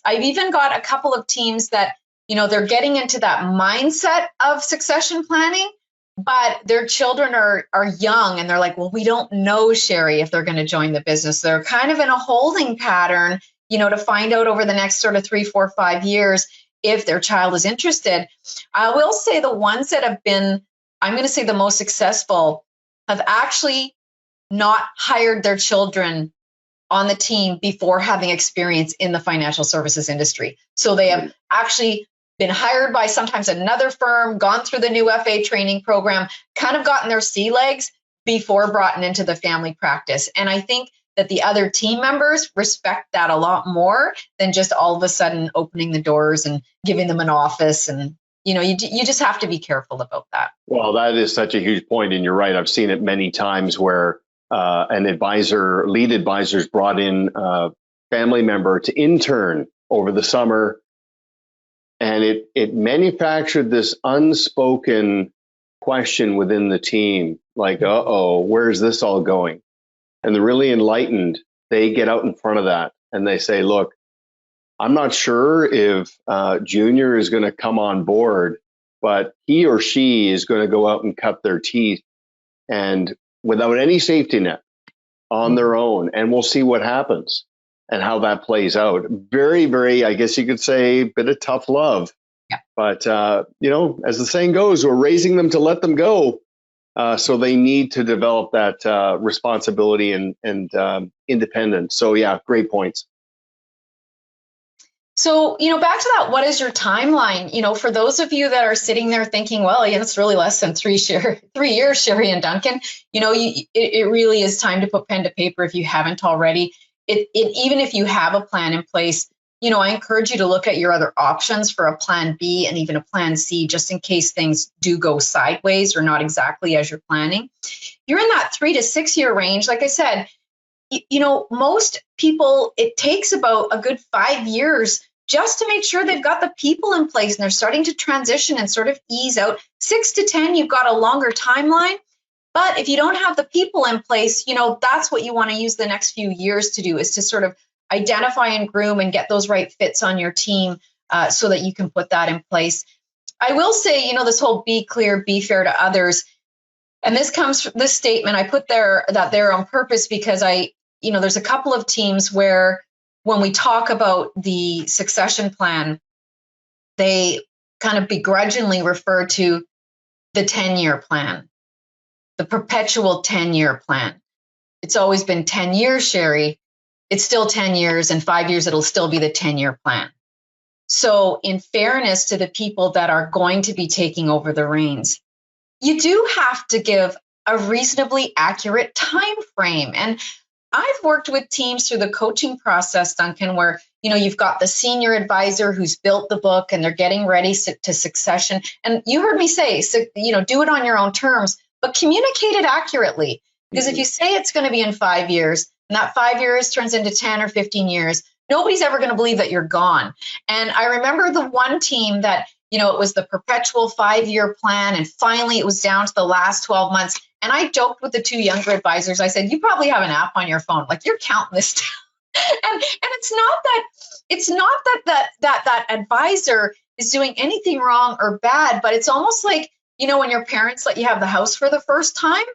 Speaker 2: I've even got a couple of teams that they're getting into that mindset of succession planning, but their children are young, and they're like, well, we don't know, Sherri, if they're going to join the business. They're kind of in a holding pattern, to find out over the next sort of 3, 4, 5 years if their child is interested. I will say the ones that have been, I'm going to say the most successful, have actually not hired their children on the team before having experience in the financial services industry. So they have actually been hired by sometimes another firm, gone through the new FA training program, kind of gotten their sea legs before brought into the family practice. And I think that the other team members respect that a lot more than just all of a sudden opening the doors and giving them an office. And, you just have to be careful about that.
Speaker 1: Well, that is such a huge point. And you're right. I've seen it many times where an lead advisor's brought in a family member to intern over the summer. And it manufactured this unspoken question within the team, like, where's this all going? And the really enlightened, they get out in front of that and they say, look, I'm not sure if Junior is going to come on board, but he or she is going to go out and cut their teeth and without any safety net on their own. And we'll see what happens and how that plays out. Very, very, I guess you could say, bit of tough love.
Speaker 2: Yeah.
Speaker 1: But, as the saying goes, we're raising them to let them go. So they need to develop that responsibility and independence. So, yeah, great points.
Speaker 2: So, back to that, what is your timeline? For those of you that are sitting there thinking, well, it's really less than 3 years, Sherri and Duncan, it really is time to put pen to paper if you haven't already. Even if you have a plan in place, I encourage you to look at your other options for a plan B and even a plan C, just in case things do go sideways or not exactly as you're planning. You're in that 3 to 6 year range. Like I said, most people, it takes about a good 5 years just to make sure they've got the people in place and they're starting to transition and sort of ease out. 6 to 10, you've got a longer timeline. But if you don't have the people in place, that's what you want to use the next few years to do, is to sort of identify and groom and get those right fits on your team so that you can put that in place. I will say, this whole be clear, be fair to others. And this comes from this statement I put there on purpose because there's a couple of teams where when we talk about the succession plan, they kind of begrudgingly refer to the 10-year plan, the perpetual 10-year plan. It's always been 10 years, Sherri. It's still 10 years. In 5 years, it'll still be the 10-year plan. So in fairness to the people that are going to be taking over the reins, you do have to give a reasonably accurate time frame. And I've worked with teams through the coaching process, Duncan, where, you've got the senior advisor who's built the book and they're getting ready to succession. And you heard me say, do it on your own terms, but communicate it accurately. Because if you say it's going to be in 5 years and that 5 years turns into 10 or 15 years, nobody's ever going to believe that you're gone. And I remember the one team that, it was the perpetual 5-year plan. And finally, it was down to the last 12 months. And I joked with the 2 younger advisors. I said, you probably have an app on your phone. Like, you're counting this down. And it's not that advisor is doing anything wrong or bad, but it's almost like, when your parents let you have the house for the first time,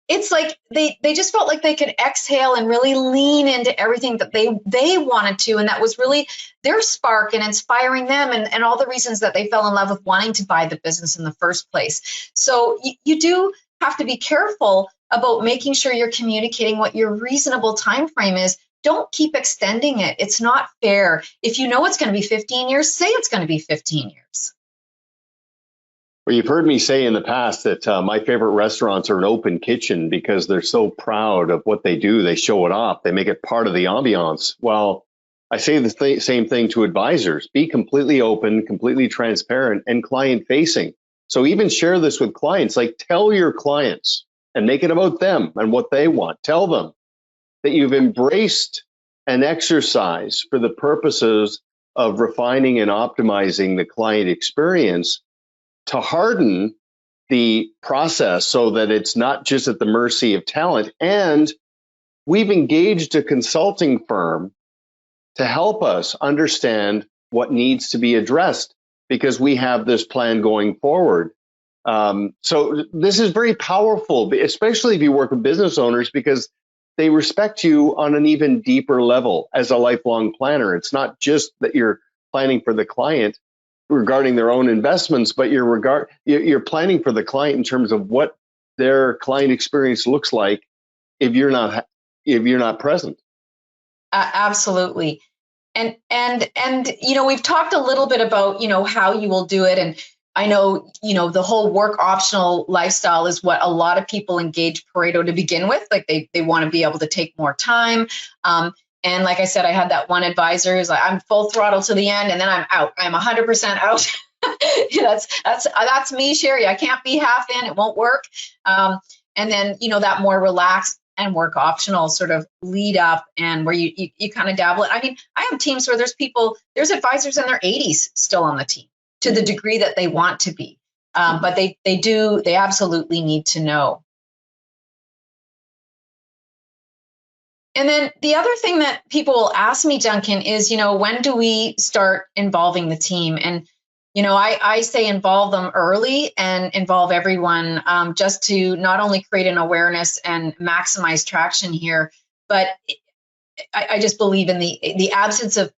Speaker 2: it's like they just felt like they could exhale and really lean into everything that they wanted to, and that was really their spark and inspiring them, and all the reasons that they fell in love with wanting to buy the business in the first place. So you do have to be careful about making sure you're communicating what your reasonable time frame is. Don't keep extending it. It's not fair. If you know it's going to be 15 years, say it's going to be 15 years.
Speaker 1: Well, you've heard me say in the past that my favorite restaurants are an open kitchen because they're so proud of what they do. They show it off. They make it part of the ambiance. Well, I say the same thing to advisors. Be completely open, completely transparent, and client facing. So even share this with clients, like tell your clients and make it about them and what they want. Tell them that you've embraced an exercise for the purposes of refining and optimizing the client experience to harden the process so that it's not just at the mercy of talent. And we've engaged a consulting firm to help us understand what needs to be addressed because we have this plan going forward. So this is very powerful, especially if you work with business owners, because they respect you on an even deeper level as a lifelong planner. It's not just that you're planning for the client regarding their own investments, but you're planning for the client in terms of what their client experience looks like if you're not present.
Speaker 2: Absolutely. And we've talked a little bit about, how you will do it. And I know, the whole work optional lifestyle is what a lot of people engage Pareto to begin with. Like they want to be able to take more time. And like I said, I had that one advisor who's like, I'm full throttle to the end and then I'm out. I'm 100% out. That's me, Sherri. I can't be half in, it won't work. And then, that more relaxed and work optional sort of lead up and where you kind of dabble it. I mean, I have teams where there's advisors in their 80s still on the team to the degree that they want to be. But they absolutely need to know. And then the other thing that people will ask me, Duncan, is, when do we start involving the team? And, I say involve them early and involve everyone just to not only create an awareness and maximize traction here, but I just believe in the absence of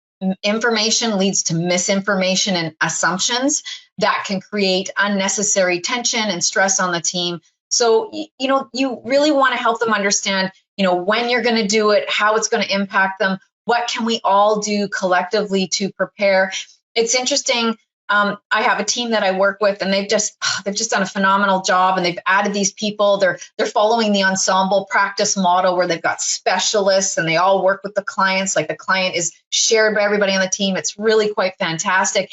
Speaker 2: information leads to misinformation and assumptions that can create unnecessary tension and stress on the team. So, you really want to help them understand, when you're going to do it, how it's going to impact them, what can we all do collectively to prepare. It's interesting. I have a team that I work with, and they've just done a phenomenal job, and they've added these people. They're following the ensemble practice model where they've got specialists and they all work with the clients. Like the client is shared by everybody on the team. It's really quite fantastic.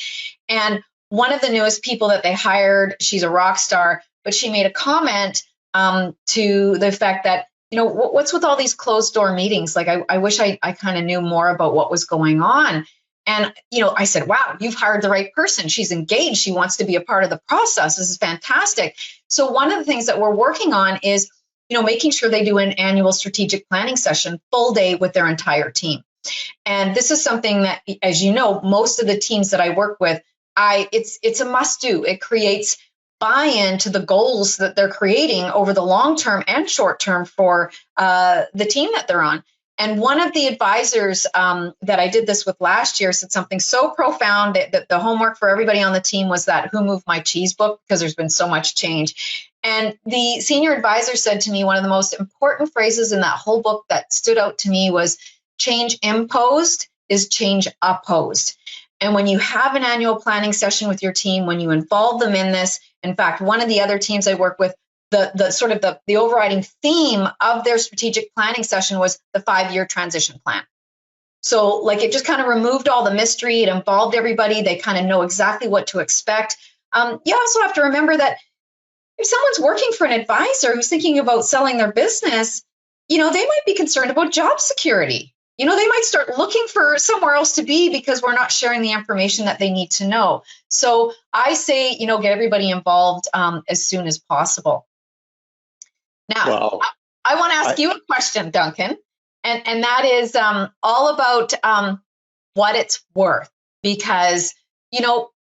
Speaker 2: And one of the newest people that they hired, she's a rock star, but she made a comment to the fact that, what's with all these closed door meetings? Like, I wish I kind of knew more about what was going on. And, I said, wow, you've hired the right person. She's engaged. She wants to be a part of the process. This is fantastic. So one of the things that we're working on is, making sure they do an annual strategic planning session, full day with their entire team. And this is something that, as you know, most of the teams that I work with, it's a must do. It creates buy-in to the goals that they're creating over the long term and short term for the team that they're on. And one of the advisors that I did this with last year said something so profound that the homework for everybody on the team was that Who Moved My Cheese book, because there's been so much change. And the senior advisor said to me, one of the most important phrases in that whole book that stood out to me was, change imposed is change opposed. And when you have an annual planning session with your team, when you involve them in this, in fact, one of the other teams I work with, the overriding theme of their strategic planning session was the 5-year transition plan. So like it just kind of removed all the mystery. It involved everybody. They kind of know exactly what to expect. You also have to remember that if someone's working for an advisor who's thinking about selling their business, they might be concerned about job security. They might start looking for somewhere else to be because we're not sharing the information that they need to know. So I say, get everybody involved as soon as possible. Now, I want to ask you a question, Duncan. and that is all about what it's worth, because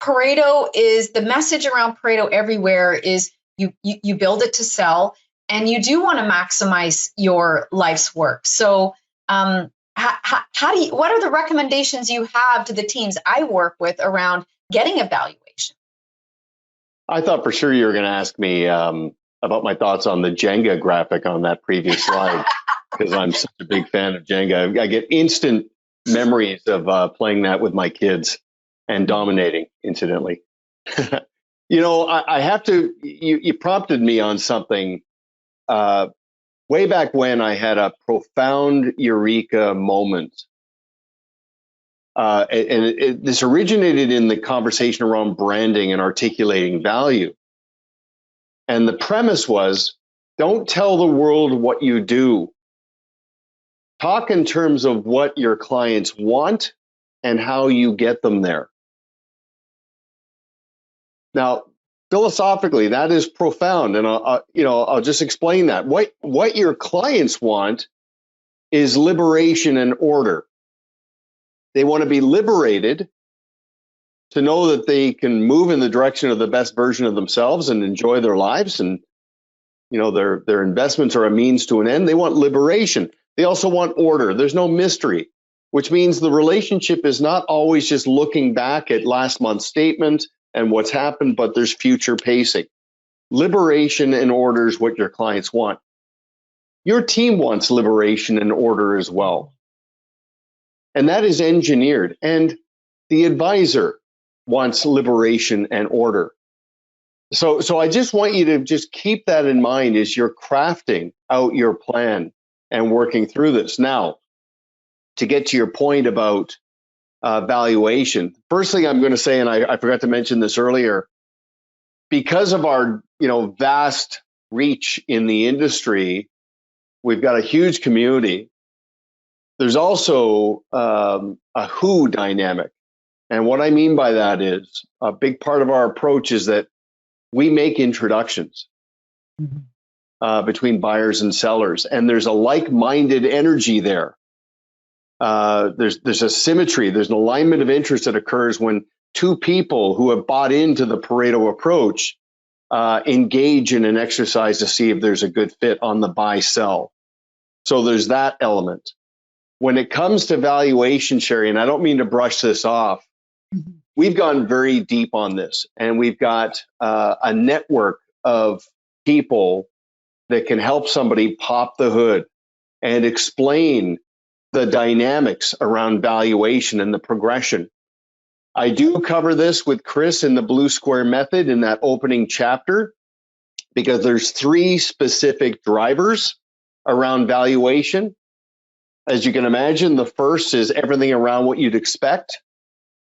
Speaker 2: Pareto is the message around Pareto everywhere is you build it to sell, and you do want to maximize your life's work. So what are the recommendations you have to the teams I work with around getting a valuation?
Speaker 1: I thought for sure you were going to ask me about my thoughts on the Jenga graphic on that previous slide, because I'm such a big fan of Jenga. I get instant memories of playing that with my kids and dominating, incidentally. I have to, you prompted me on something. Way back when I had a profound eureka moment. This originated in the conversation around branding and articulating value. And the premise was, don't tell the world what you do. Talk in terms of what your clients want and how you get them there. Now, philosophically, that is profound, and I'll just explain that. What your clients want is liberation and order. They want to be liberated to know that they can move in the direction of the best version of themselves and enjoy their lives, and their investments are a means to an end. They want liberation. They also want order. There's no mystery, which means the relationship is not always just looking back at last month's statement and what's happened, but there's future pacing. Liberation and order is what your clients want. Your team wants liberation and order as well. And that is engineered. And the advisor wants liberation and order. So I just want you to just keep that in mind as you're crafting out your plan and working through this. Now, to get to your point about valuation, first thing I'm going to say, and I forgot to mention this earlier, because of our vast reach in the industry, we've got a huge community. There's also a who dynamic. And what I mean by that is a big part of our approach is that we make introductions between buyers and sellers, and there's a like-minded energy there. There's a symmetry, there's an alignment of interest that occurs when two people who have bought into the Pareto approach engage in an exercise to see if there's a good fit on the buy-sell. So there's that element. When it comes to valuation, Sherri, and I don't mean to brush this off, we've gone very deep on this, and we've got a network of people that can help somebody pop the hood and explain the dynamics around valuation and the progression. I do cover this with Chris in the Blue Square Method in that opening chapter, because there's 3 specific drivers around valuation. As you can imagine, the first is everything around what you'd expect,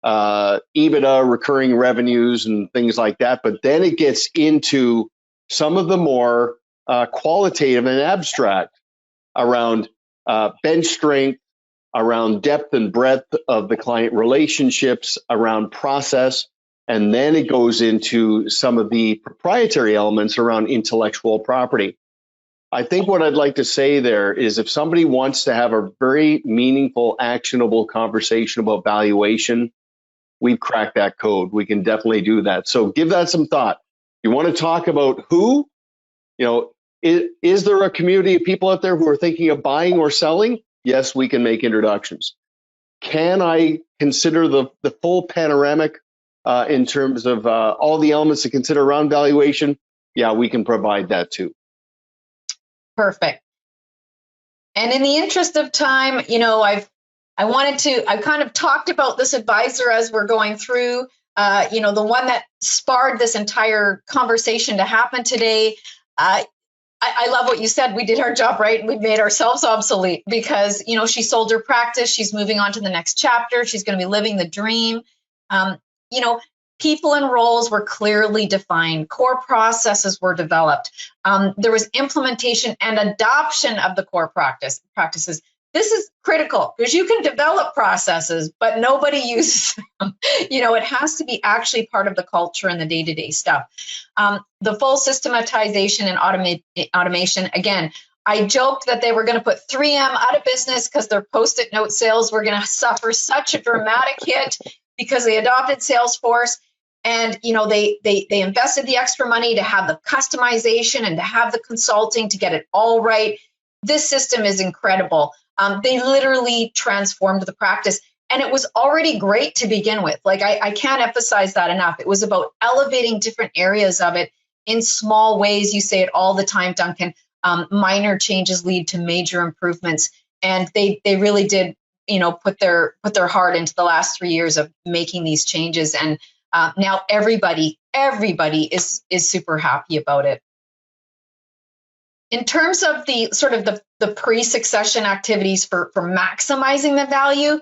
Speaker 1: EBITDA, recurring revenues, and things like that. But then it gets into some of the more qualitative and abstract around bench strength, around depth and breadth of the client relationships, around process, and then it goes into some of the proprietary elements around intellectual property. I think what I'd like to say there is, if somebody wants to have a very meaningful, actionable conversation about valuation, we've cracked that code. We can definitely do that. So give that some thought. You want to talk about who? Is there a community of people out there who are thinking of buying or selling? Yes, we can make introductions. Can I consider the full panoramic in terms of all the elements to consider around valuation? Yeah, we can provide that too.
Speaker 2: Perfect. And in the interest of time, I've kind of talked about this advisor as we're going through, the one that sparred this entire conversation to happen today. I love what you said. We did our job right, and we made ourselves obsolete, because, she sold her practice. She's moving on to the next chapter. She's going to be living the dream. People and roles were clearly defined. Core processes were developed. There was implementation and adoption of the core practices. This is critical, because you can develop processes, but nobody uses them. It has to be actually part of the culture and the day-to-day stuff. The full systematization and automation, again, I joked that they were going to put 3M out of business because their Post-it note sales were going to suffer such a dramatic hit because they adopted Salesforce. And they invested the extra money to have the customization and to have the consulting to get it all right. This system is incredible. They literally transformed the practice, and it was already great to begin with. Like I can't emphasize that enough. It was about elevating different areas of it in small ways. You say it all the time, Duncan. Minor changes lead to major improvements, and they really did put their heart into the last 3 years of making these changes. And now everybody is super happy about it. In terms of the sort of the pre-succession activities for maximizing the value,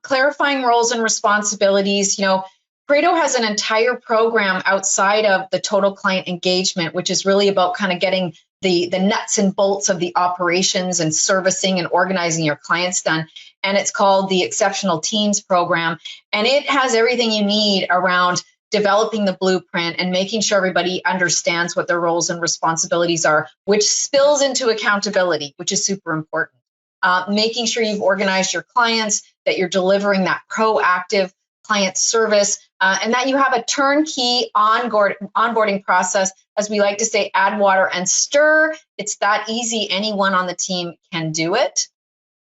Speaker 2: clarifying roles and responsibilities, Pareto has an entire program outside of the total client engagement, which is really about kind of getting the nuts and bolts of the operations and servicing and organizing your clients done. And it's called the Exceptional Teams program. And it has everything you need around developing the blueprint and making sure everybody understands what their roles and responsibilities are, which spills into accountability, which is super important. Making sure you've organized your clients, that you're delivering that proactive client service, and that you have a turnkey onboarding process. As we like to say, add water and stir. It's that easy. Anyone on the team can do it.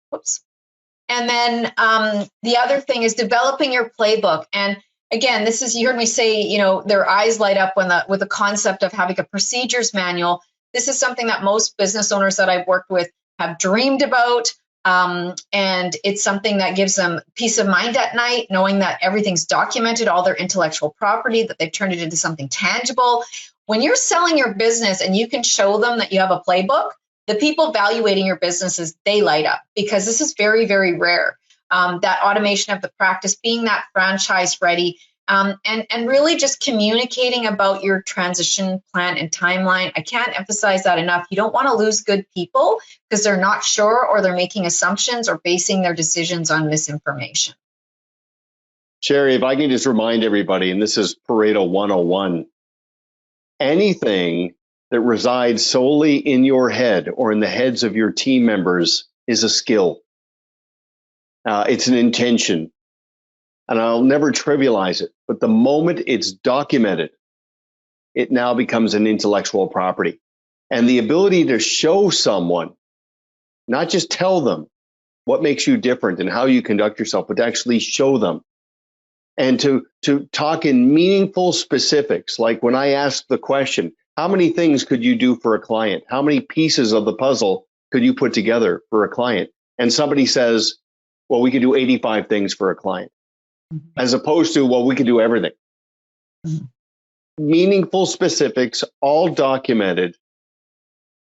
Speaker 2: Whoops. And then the other thing is developing your playbook. And again, this is, you heard me say, their eyes light up with the concept of having a procedures manual. This is something that most business owners that I've worked with have dreamed about. And it's something that gives them peace of mind at night, knowing that everything's documented, all their intellectual property, that they've turned it into something tangible. When you're selling your business and you can show them that you have a playbook, the people evaluating your businesses, they light up, because this is very, very rare. That automation of the practice, being that franchise ready, and really just communicating about your transition plan and timeline. I can't emphasize that enough. You don't want to lose good people because they're not sure, or they're making assumptions or basing their decisions on misinformation.
Speaker 1: Sherri, if I can just remind everybody, and this is Pareto 101, anything that resides solely in your head or in the heads of your team members is a skill. It's an intention. And I'll never trivialize it, but the moment it's documented, it now becomes an intellectual property. And the ability to show someone, not just tell them what makes you different and how you conduct yourself, but to actually show them. And to talk in meaningful specifics, like when I asked the question, how many things could you do for a client? How many pieces of the puzzle could you put together for a client? And somebody says, well, we could do 85 things for a client. As opposed to, well, we can do everything. Meaningful specifics, all documented,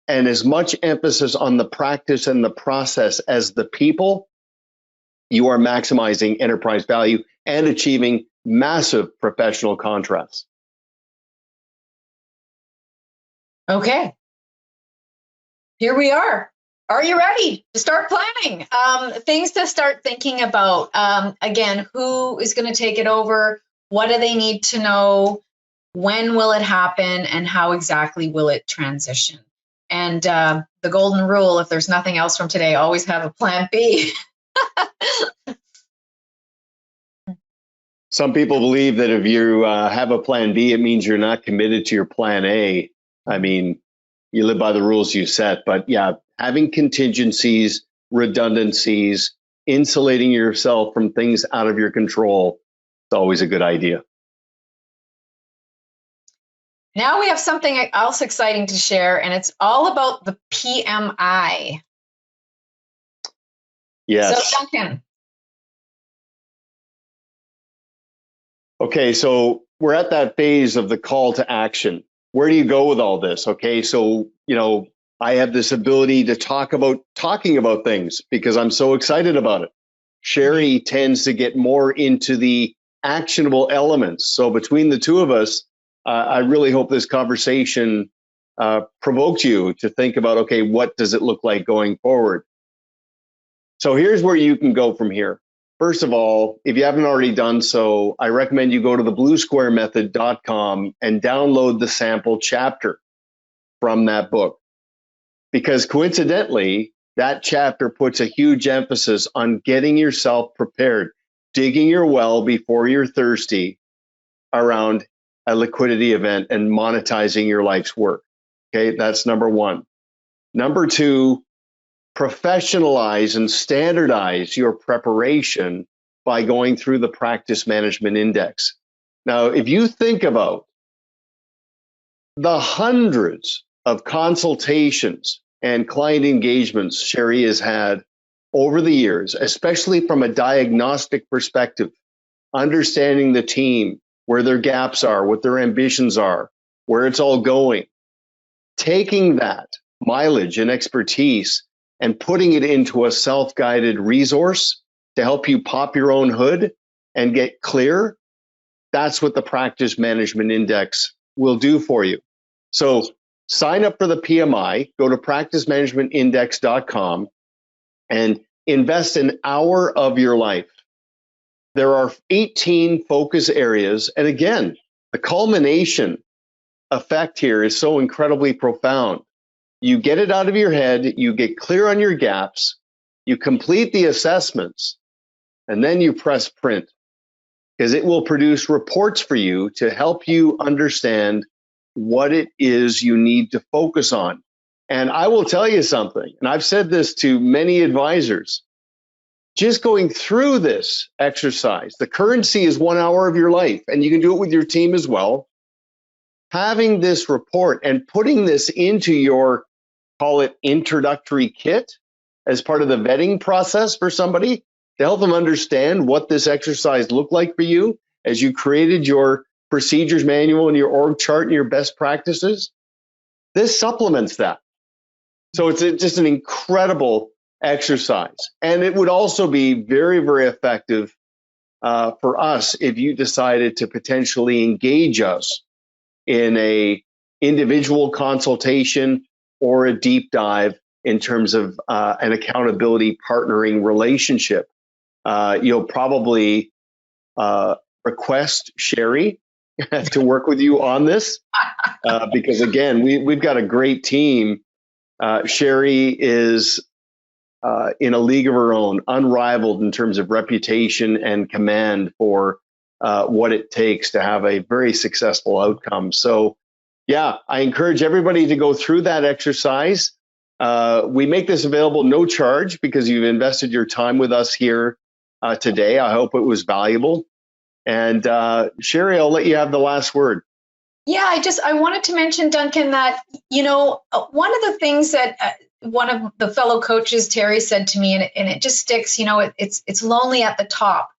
Speaker 1: and as much emphasis on the practice and the process as the people, you are maximizing enterprise value and achieving massive professional contrasts.
Speaker 2: Okay. Here we are. Are you ready to start planning? Things to start thinking about. Again, who is going to take it over? What do they need to know? When will it happen? And how exactly will it transition? And the golden rule, if there's nothing else from today, always have a plan B.
Speaker 1: Some people believe that if you have a plan B, it means you're not committed to your plan A. I mean, you live by the rules you set, but yeah, having contingencies, redundancies, insulating yourself from things out of your control, it's always a good idea.
Speaker 2: Now we have something else exciting to share, and it's all about the PMI.
Speaker 1: Yes.
Speaker 2: So, Duncan.
Speaker 1: Okay, so we're at that phase of the call to action. Where do you go with all this? Okay, so, I have this ability to talking about things because I'm so excited about it. Sherri tends to get more into the actionable elements. So between the two of us, I really hope this conversation provoked you to think about, okay, what does it look like going forward? So here's where you can go from here. First of all, if you haven't already done so, I recommend you go to thebluesquaremethod.com and download the sample chapter from that book. because coincidentally, that chapter puts a huge emphasis on getting yourself prepared, digging your well before you're thirsty around a liquidity event and monetizing your life's work. Okay, that's number one. Number two, professionalize and standardize your preparation by going through the Practice Management Index. Now, if you think about the hundreds of consultations and client engagements Sherri has had over the years, especially from a diagnostic perspective, understanding the team, where their gaps are, what their ambitions are, where it's all going, taking that mileage and expertise and putting it into a self-guided resource to help you pop your own hood and get clear, that's what the Practice Management Index will do for you. So sign up for the PMI, go to practicemanagementindex.com and invest an hour of your life. There are 18 focus areas. And again, the culmination effect here is so incredibly profound. You get it out of your head, you get clear on your gaps, you complete the assessments, and then you press print, because it will produce reports for you to help you understand what it is you need to focus on. And I will tell you something, and I've said this to many advisors, just going through this exercise, the currency is 1 hour of your life, and you can do it with your team as well. Having this report and putting this into your, call it introductory kit, as part of the vetting process for somebody to help them understand what this exercise looked like for you as you created your procedures manual and your org chart and your best practices, this supplements that. So it's just an incredible exercise. And it would also be very, very effective for us if you decided to potentially engage us in a individual consultation or a deep dive in terms of an accountability partnering relationship. You'll probably request Sherri to work with you on this because, again, we've got a great team. Sherri is in a league of her own, unrivaled in terms of reputation and command for what it takes to have a very successful outcome. So, yeah, I encourage everybody to go through that exercise. We make this available no charge because you've invested your time with us here today. I hope it was valuable. And Sherri, I'll let you have the last word.
Speaker 2: Yeah, I wanted to mention, Duncan, that, one of the things that one of the fellow coaches, Terry, said to me, and it just sticks, it's lonely at the top.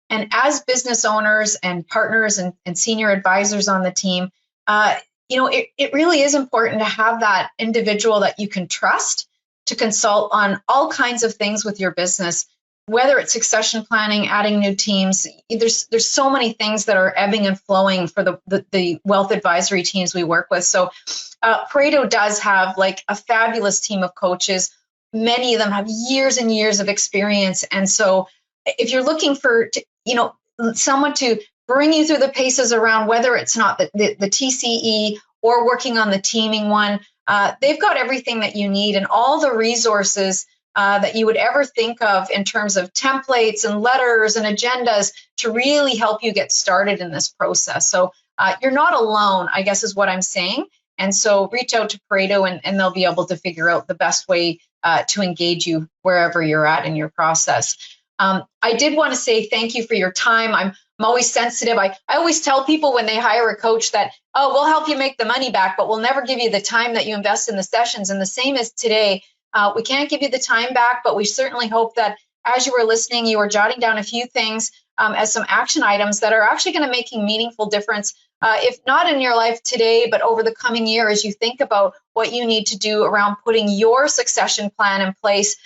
Speaker 2: And as business owners and partners and senior advisors on the team, it really is important to have that individual that you can trust to consult on all kinds of things with your business, whether it's succession planning, adding new teams. There's so many things that are ebbing and flowing for the wealth advisory teams we work with. So Pareto does have like a fabulous team of coaches. Many of them have years and years of experience. And so if you're looking for, someone to bring you through the paces around whether it's not the TCE or working on the teaming one, they've got everything that you need and all the resources that you would ever think of in terms of templates and letters and agendas to really help you get started in this process. So you're not alone, I guess is what I'm saying. And so reach out to Pareto and they'll be able to figure out the best way to engage you wherever you're at in your process. I did want to say thank you for your time. I'm always sensitive. I always tell people when they hire a coach that, oh, we'll help you make the money back, but we'll never give you the time that you invest in the sessions. And the same as today. We can't give you the time back, but we certainly hope that as you were listening, you were jotting down a few things as some action items that are actually going to make a meaningful difference, if not in your life today, but over the coming year as you think about what you need to do around putting your succession plan in place,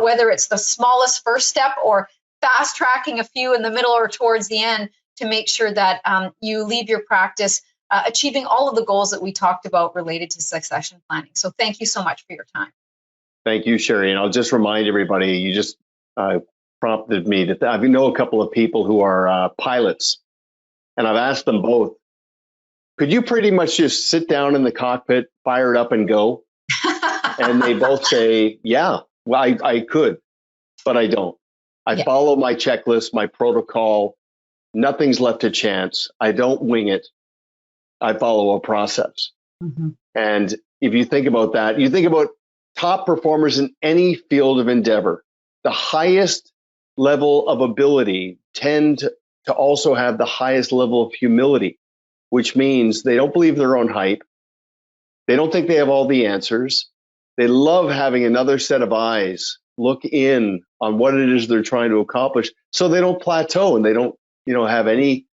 Speaker 2: whether it's the smallest first step or fast tracking a few in the middle or towards the end to make sure that you leave your practice achieving all of the goals that we talked about related to succession planning. So thank you so much for your time.
Speaker 1: Thank you, Sherri. And I'll just remind everybody, you just prompted me that I know a couple of people who are pilots, and I've asked them both, could you pretty much just sit down in the cockpit, fire it up and go? And they both say, yeah, well, I could, but I don't. I follow my checklist, my protocol. Nothing's left to chance. I don't wing it. I follow a process. Mm-hmm. And if you think about that, you think about top performers in any field of endeavor, the highest level of ability tend to also have the highest level of humility, which means they don't believe their own hype. They don't think they have all the answers. They love having another set of eyes look in on what it is they're trying to accomplish, so they don't plateau and they don't, have any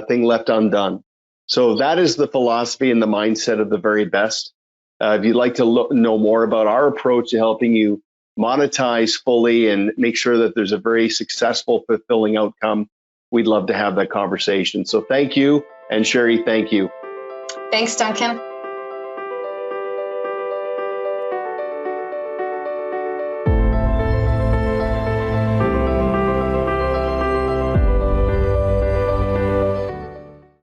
Speaker 1: thing left undone. So that is the philosophy and the mindset of the very best. If you'd like to know more about our approach to helping you monetize fully and make sure that there's a very successful, fulfilling outcome, we'd love to have that conversation. So thank you. And Sherri, thank you.
Speaker 2: Thanks, Duncan.